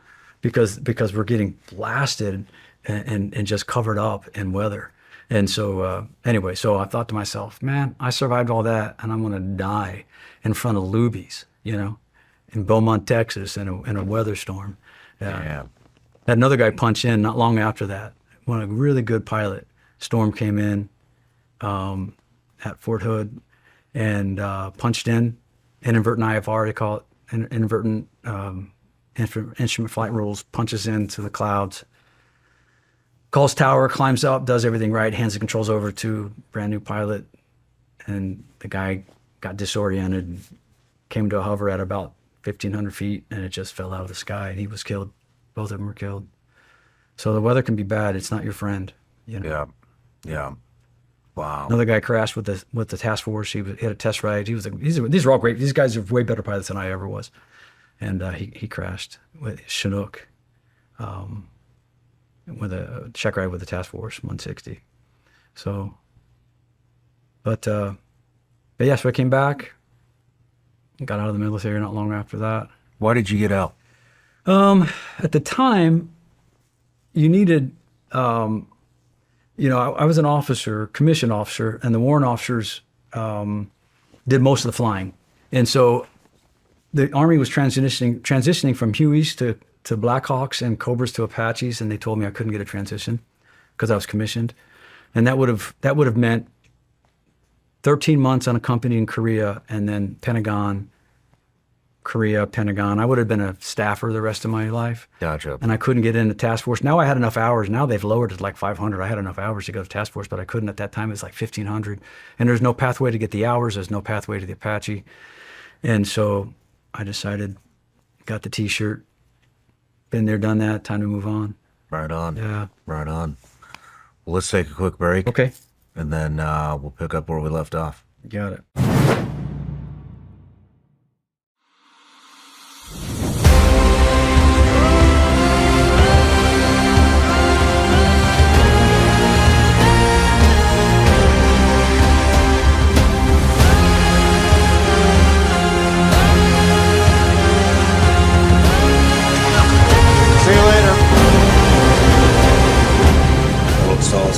because we're getting blasted and just covered up in weather. And so anyway, so I thought to myself, man, I survived all that, and I'm gonna die in front of Luby's, you know, in Beaumont, Texas, in a weather storm. Yeah. Had another guy punch in not long after that. One a really good pilot. Storm came in at Fort Hood and punched in inadvertent IFR, they call it, inadvertent instrument flight rules, punches into the clouds, calls tower, climbs up, does everything right, hands the controls over to brand new pilot, and the guy got disoriented and came to a hover at about 1,500 feet, and it just fell out of the sky, and he was killed. Both of them were killed. So the weather can be bad. It's not your friend. You know? Yeah. Wow. Another guy crashed with the task force. He had a test ride. These are all great. These guys are way better pilots than I ever was. And he crashed with Chinook with a check ride with the task force 160. So, but yeah, so I came back, got out of the military not long after that. Why did you get out? At the time, you needed, you know, I was an officer, commissioned officer, and the warrant officers did most of the flying. And so the Army was transitioning from Hueys to Blackhawks and Cobras to Apaches, and they told me I couldn't get a transition because I was commissioned. And that would have meant 13 months on a company in Korea, and then Pentagon. I would have been a staffer the rest of my life. Gotcha. And I couldn't get into task force. Now I had enough hours. Now they've lowered it to like 500. I had enough hours to go to task force, but I couldn't at that time. It was like 1,500. And there's no pathway to get the hours. There's no pathway to the Apache. And so I decided, got the T-shirt, been there, done that, time to move on. Right on. Yeah. Right on. Well, let's take a quick break. Okay. And then we'll pick up where we left off. Got it.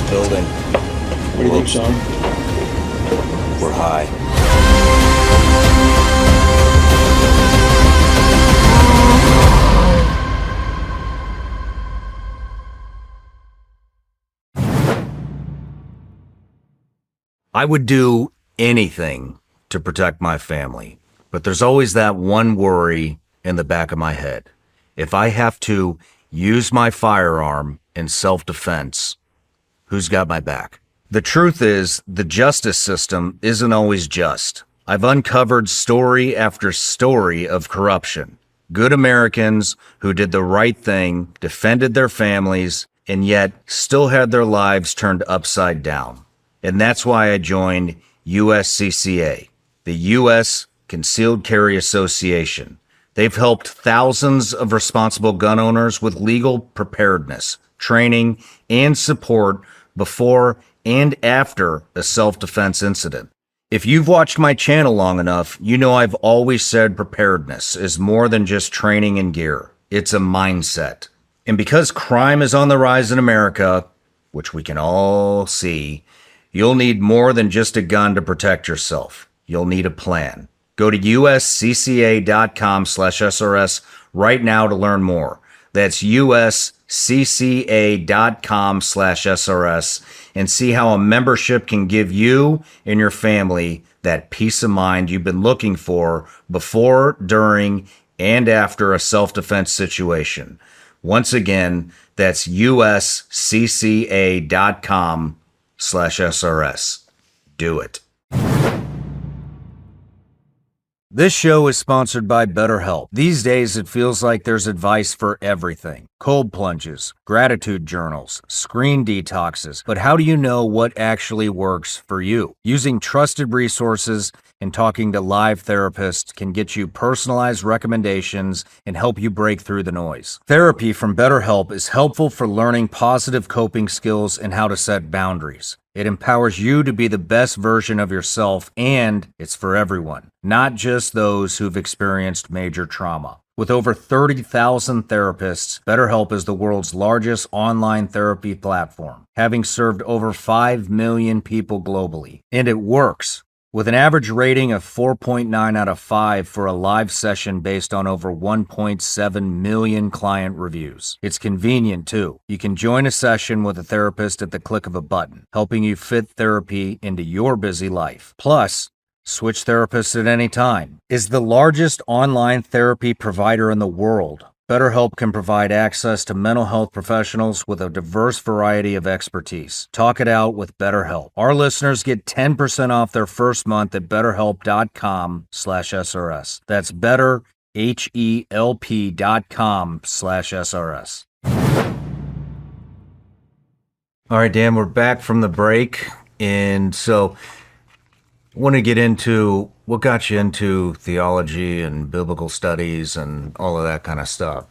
Building. What do you think, Shawn? We're high. I would do anything to protect my family, but there's always that one worry in the back of my head. If I have to use my firearm in self-defense, who's got my back? The truth is, the justice system isn't always just. I've uncovered story after story of corruption. Good Americans who did the right thing, defended their families, and yet still had their lives turned upside down. And that's why I joined USCCA, the U.S. Concealed Carry Association. They've helped thousands of responsible gun owners with legal preparedness, training, and support before and after a self-defense incident. If you've watched my channel long enough, you know I've always said preparedness is more than just training and gear. It's a mindset. And because crime is on the rise in America, which we can all see, you'll need more than just a gun to protect yourself. You'll need a plan. Go to uscca.com/SRS right now to learn more. That's uscca.com/SRS and see how a membership can give you and your family that peace of mind you've been looking for before, during, and after a self-defense situation. Once again, that's uscca.com/SRS. /SRS. Do it. This show is sponsored by BetterHelp. These days, it feels like there's advice for everything. Cold plunges, gratitude journals, screen detoxes. But how do you know what actually works for you? Using trusted resources and talking to live therapists can get you personalized recommendations and help you break through the noise. Therapy from BetterHelp is helpful for learning positive coping skills and how to set boundaries. It empowers you to be the best version of yourself, and it's for everyone, not just those who've experienced major trauma. With over 30,000 therapists, BetterHelp is the world's largest online therapy platform, having served over 5 million people globally. And it works. With an average rating of 4.9 out of 5 for a live session based on over 1.7 million client reviews. It's convenient too. You can join a session with a therapist at the click of a button, helping you fit therapy into your busy life. Plus, switch therapists at any time. Is the largest online therapy provider in the world. BetterHelp can provide access to mental health professionals with a diverse variety of expertise. Talk it out with BetterHelp. Our listeners get 10% off their first month at betterhelp.com/SRS. That's betterhelp.com/SRS. All right, Dan, we're back from the break. And so I want to get into what got you into theology and biblical studies and all of that kind of stuff.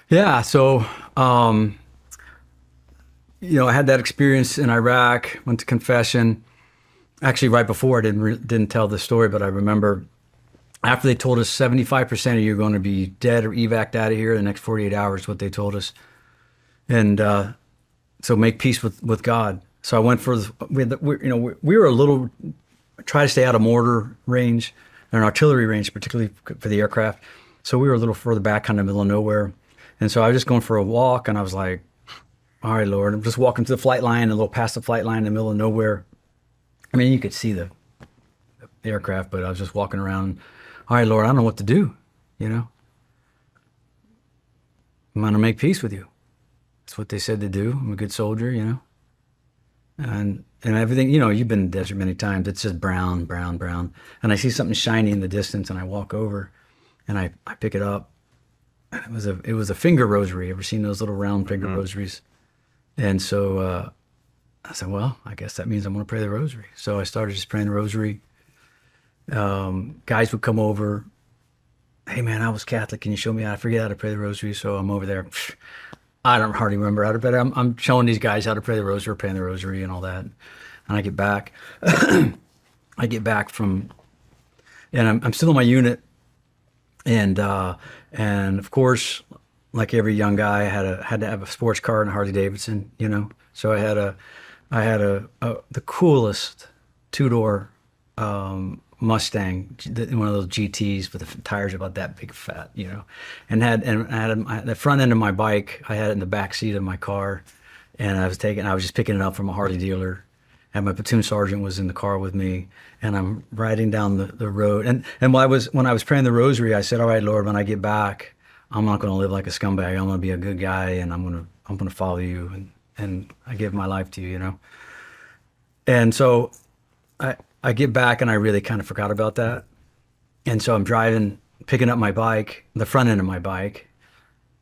Yeah, so I had that experience in Iraq. Went to confession. Actually, right before I didn't tell the story, but I remember after they told us 75% of you are going to be dead or evac'd out of here in the next 48 hours. What they told us, and so make peace with God. So I went for we were a little. Try to stay out of mortar range and artillery range, particularly for the aircraft. So we were a little further back, kind of middle of nowhere. And so I was just going for a walk, and I was like, all right, Lord, I'm just walking to the flight line, a little past the flight line in the middle of nowhere. I mean, you could see the aircraft, but I was just walking around. All right, Lord, I don't know what to do, I'm going to make peace with you. That's what they said to do. I'm a good soldier, And everything, you've been in the desert many times. It's just brown, brown, brown. And I see something shiny in the distance, and I walk over, and I pick it up. And it was a finger rosary. Ever seen those little round finger rosaries? And so I said, well, I guess that means I'm going to pray the rosary. So I started just praying the rosary. Guys would come over. Hey, man, I was Catholic. Can you show me how? I forget how to pray the rosary. So I'm over there. I don't hardly remember how to, but I'm showing these guys how to pray the rosary, praying the rosary and all that. And I get back. I get back from, and I'm still in my unit. And of course, like every young guy, I had to have a sports car and a Harley Davidson, So I had the coolest two-door Mustang, one of those GTs with the tires about that big, fat, and I had the front end of my bike. I had it in the back seat of my car, and I was just picking it up from a Harley dealer, and my platoon sergeant was in the car with me, and I'm riding down the road, and when I was praying the rosary, I said, all right, Lord, when I get back, I'm not going to live like a scumbag. I'm going to be a good guy, and I'm going to follow you, and I give my life to you, and so I get back, and I really kind of forgot about that. And so I'm driving, picking up my bike, the front end of my bike,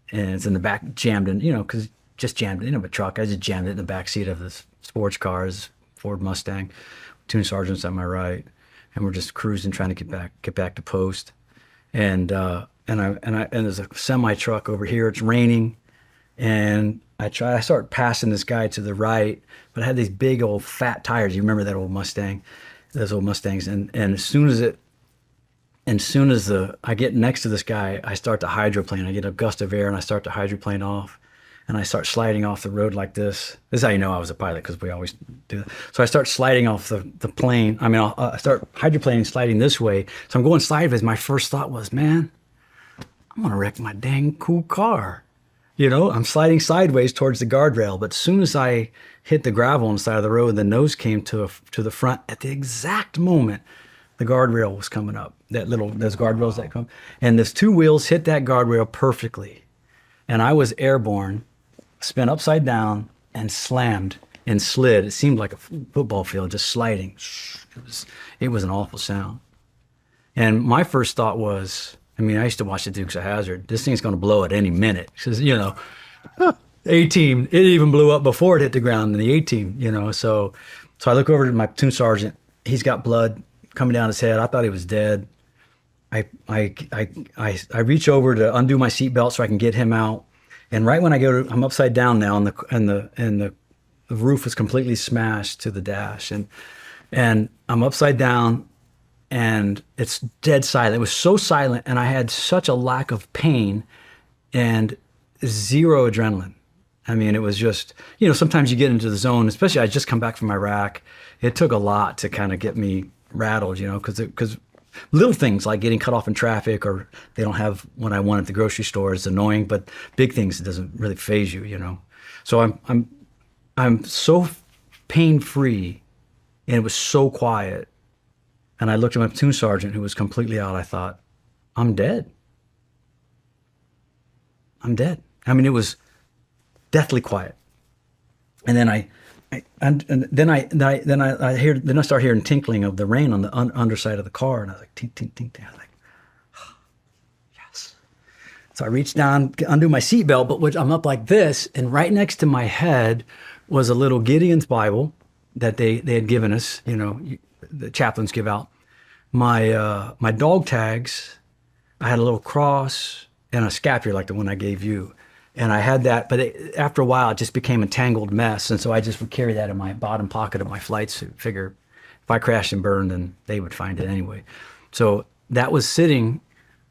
and it's in the back, jammed in, because just jammed in a truck. I just jammed it in the back seat of this sports car, this Ford Mustang, platoon sergeants on my right, and we're just cruising, trying to get back to post. And there's a semi truck over here. It's raining, and I start passing this guy to the right, but I had these big old fat tires. You remember that old Mustang? Those old Mustangs, and as soon as I get next to this guy, I start to hydroplane. I get a gust of air, and I start to hydroplane off, and I start sliding off the road like this. This is how you know I was a pilot, because we always do that. So I start sliding off the plane. I mean, I start hydroplaning, sliding this way. So I'm going sideways. My first thought was, man, I'm gonna wreck my dang cool car. I'm sliding sideways towards the guardrail, but as soon as I hit the gravel on the side of the road, the nose came to the front at the exact moment the guardrail was coming up. Those guardrails that come, and those two wheels hit that guardrail perfectly, and I was airborne, spun upside down, and slammed and slid. It seemed like a football field, just sliding. It was an awful sound. And my first thought was, I mean, I used to watch the Dukes of Hazzard. This thing's going to blow at any minute. Because, you know, A-team, it even blew up before it hit the ground in the A-team, you know. So I look over to my platoon sergeant. He's got blood coming down his head. I thought he was dead. I reach over to undo my seatbelt so I can get him out. And right when I'm upside down now, and the roof is completely smashed to the dash, and I'm upside down, and it's dead silent. It was so silent, and I had such a lack of pain and zero adrenaline. I mean, it was just, you know, sometimes you get into the zone, especially I just come back from Iraq. It took a lot to kind of get me rattled, you know, because little things like getting cut off in traffic, or they don't have what I want at the grocery store is annoying, but big things, it doesn't really faze you, you know. So I'm so pain-free, and it was so quiet. And I looked at my platoon sergeant, who was completely out. I thought, I'm dead. I'm dead. I mean, it was deathly quiet. And then I start hearing tinkling of the rain on the underside of the car, and I was like, tink, tink, tink, tink. I was like, oh, yes. So I reached down, undo my seatbelt, but I'm up like this, and right next to my head was a little Gideon's Bible that they had given us. You know, the chaplains give out. My dog tags. I had a little cross and a scapular like the one I gave you. And I had that, but after a while, it just became a tangled mess. And so I just would carry that in my bottom pocket of my flight suit. Figure if I crashed and burned, then they would find it anyway. So that was sitting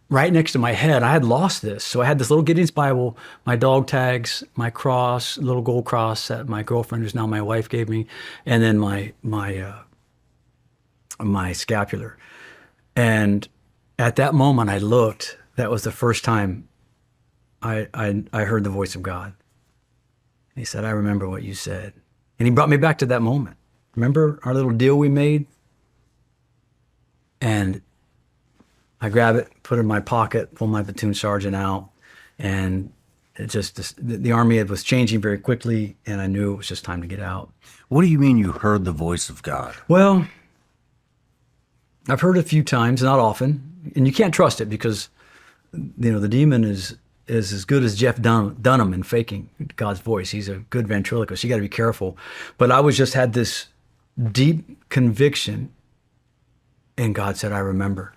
right next to my head. I had lost this. So I had this little Gideon's Bible, my dog tags, my cross, little gold cross that my girlfriend, who's now my wife, gave me, and then my scapular. And at that moment, I looked. That was the first time I heard the voice of God. He said, I remember what you said. And he brought me back to that moment. Remember our little deal we made? And I grab it, put it in my pocket, pull my platoon sergeant out, and it just, the Army was changing very quickly, and I knew it was just time to get out. What do you mean you heard the voice of God? Well, I've heard it a few times, not often, and you can't trust it because, you know, the demon is as good as Jeff Dunham in faking God's voice. He's a good ventriloquist. You got to be careful. But I just had this deep conviction, and God said, I remember.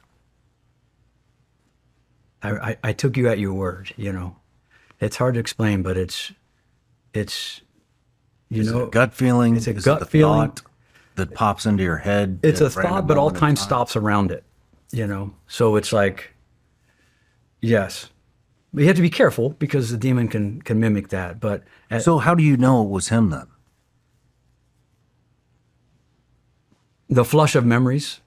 I took you at your word, you know. It's hard to explain, but it's you know, a gut feeling. It's a gut feeling thought that pops into your head. It's a thought, but all time stops around it, you know. So it's like, yes. But you have to be careful because the demon can mimic that. But so how do you know it was him then? The flush of memories,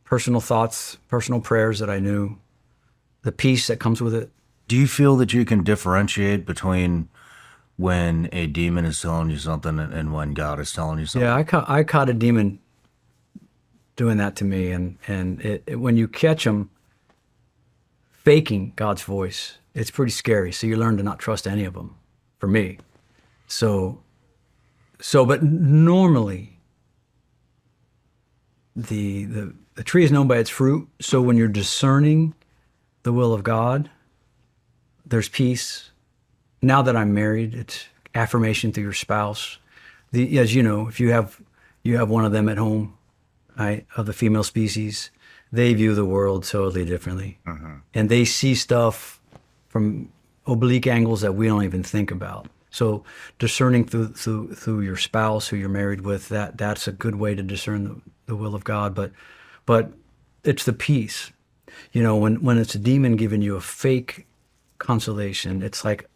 personal thoughts, personal prayers that I knew, the peace that comes with it. Do you feel that you can differentiate between when a demon is telling you something and when God is telling you something? Yeah, I caught a demon doing that to me, and when you catch them faking God's voice, it's pretty scary. So you learn to not trust any of them, for me. So, but normally, the tree is known by its fruit. So when you're discerning the will of God, there's peace. Now that I'm married, it's affirmation through your spouse. As you know, if you have one of them at home, of the female species, they view the world totally differently, and they see stuff from oblique angles that we don't even think about. So discerning through your spouse who you're married with, that's a good way to discern the will of God. But it's the peace. You know, when it's a demon giving you a fake consolation, it's like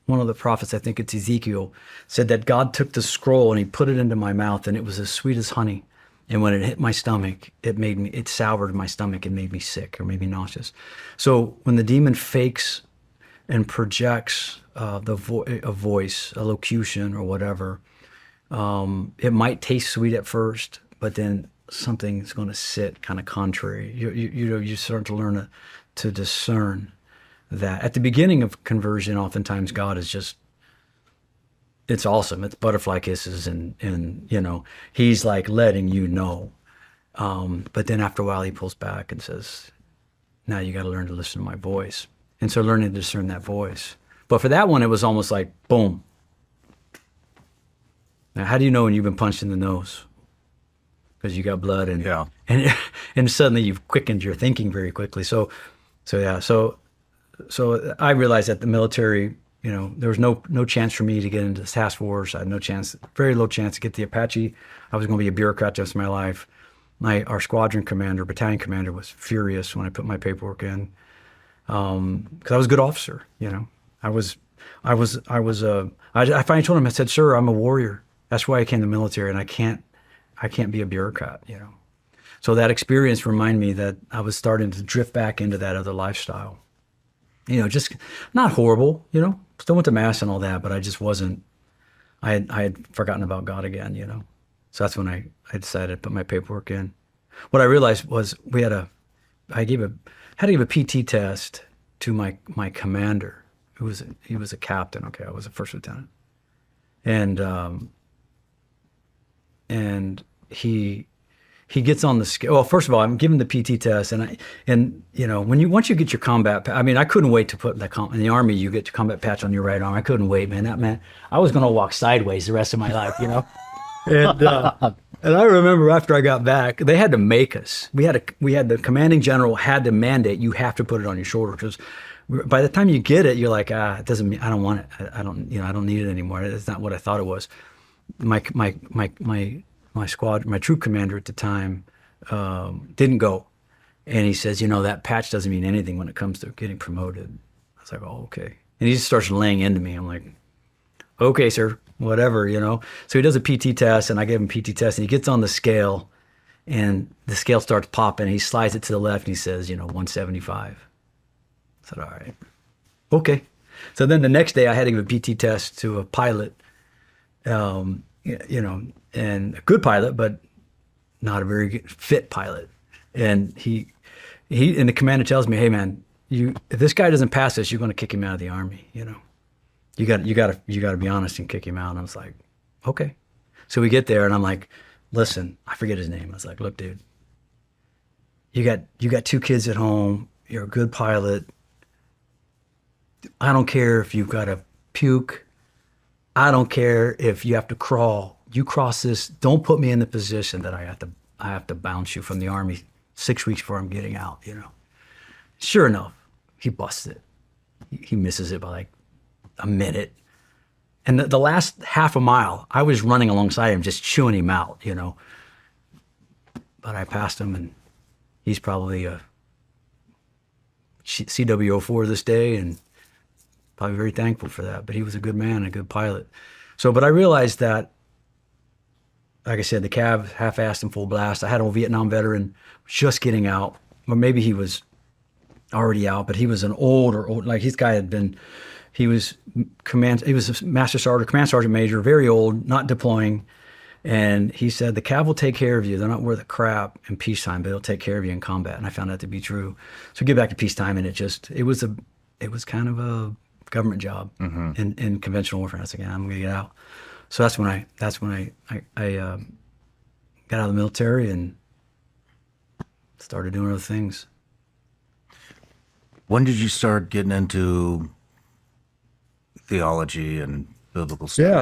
one of the prophets, I think it's Ezekiel, said that God took the scroll and he put it into my mouth, and it was as sweet as honey. And when it hit my stomach, it soured my stomach and made me sick or made me nauseous. So when the demon fakes and projects a voice, a locution or whatever, it might taste sweet at first, but then something's going to sit kind of contrary. You start to learn to discern that. At the beginning of conversion, oftentimes God is just, it's awesome. It's butterfly kisses and you know, he's like letting you know. But then after a while he pulls back and says, now you got to learn to listen to my voice. And so learning to discern that voice. But for that one, it was almost like, boom. Now, how do you know when you've been punched in the nose? Because you got blood and suddenly you've quickened your thinking very quickly. So I realized that the military, you know, there was no chance for me to get into the task force. I had no chance, very low chance to get the Apache. I was going to be a bureaucrat the rest of my life. Our squadron commander, battalion commander, was furious when I put my paperwork in, because I was a good officer. You know, I finally told him, I said, "Sir, I'm a warrior. That's why I came to the military, and I can't be a bureaucrat." You know, so that experience reminded me that I was starting to drift back into that other lifestyle. You know, just not horrible. You know, still went to mass and all that, but I just wasn't. I had forgotten about God again. You know. So that's when I decided to put my paperwork in. What I realized was I had to give a PT test to my commander, he was a captain. Okay, I was a first lieutenant, and he gets on the scale. Well, first of all, I'm giving the PT test, and you know, once you get your combat, I mean, I couldn't wait to put that in the Army. You get your combat patch on your right arm. I couldn't wait, man. That meant I was going to walk sideways the rest of my life. You know. And I remember after I got back, they had to make us. We had the commanding general had to mandate you have to put it on your shoulder, because by the time you get it, you're like, it doesn't mean I don't want it. I don't need it anymore. It's not what I thought it was. My squad, my troop commander at the time, didn't go, and he says, you know, that patch doesn't mean anything when it comes to getting promoted. I was like, oh, okay. And he just starts laying into me. I'm like, okay, sir. Whatever, you know. So he does a PT test, and I give him a PT test, and he gets on the scale, and the scale starts popping, and he slides it to the left, and he says, you know, 175. I said, all right. Okay. So then the next day I had to give a PT test to a pilot, you know, and a good pilot, but not a very good, fit pilot. And and the commander tells me, hey, man, if this guy doesn't pass this, you're going to kick him out of the Army, you know. You got to be honest and kick him out. And I was like, okay. So we get there, and I'm like, listen, I forget his name. I was like, look, dude, you got 2 kids at home. You're a good pilot. I don't care if you've got to puke. I don't care if you have to crawl. You cross this. Don't put me in the position that I have to bounce you from the Army 6 weeks before I'm getting out. You know. Sure enough, he busts it. He misses it by like a minute. And the last half a mile, I was running alongside him, just chewing him out, you know. But I passed him, and he's probably a CW04 this day, and probably very thankful for that. But he was a good man, a good pilot. So, but I realized that, like I said, the Cav half-assed and full blast. I had a Vietnam veteran just getting out, or maybe he was already out, but he was an old, like his guy had been. He was a master sergeant, command sergeant major, very old, not deploying. And he said, the Cav will take care of you. They're not worth a crap in peacetime, but they'll take care of you in combat. And I found that to be true. So get back to peacetime, and it was kind of a government job in conventional warfare. I was like, I'm going to get out. So that's when I got out of the military and started doing other things. When did you start getting into theology and biblical studies? Yeah.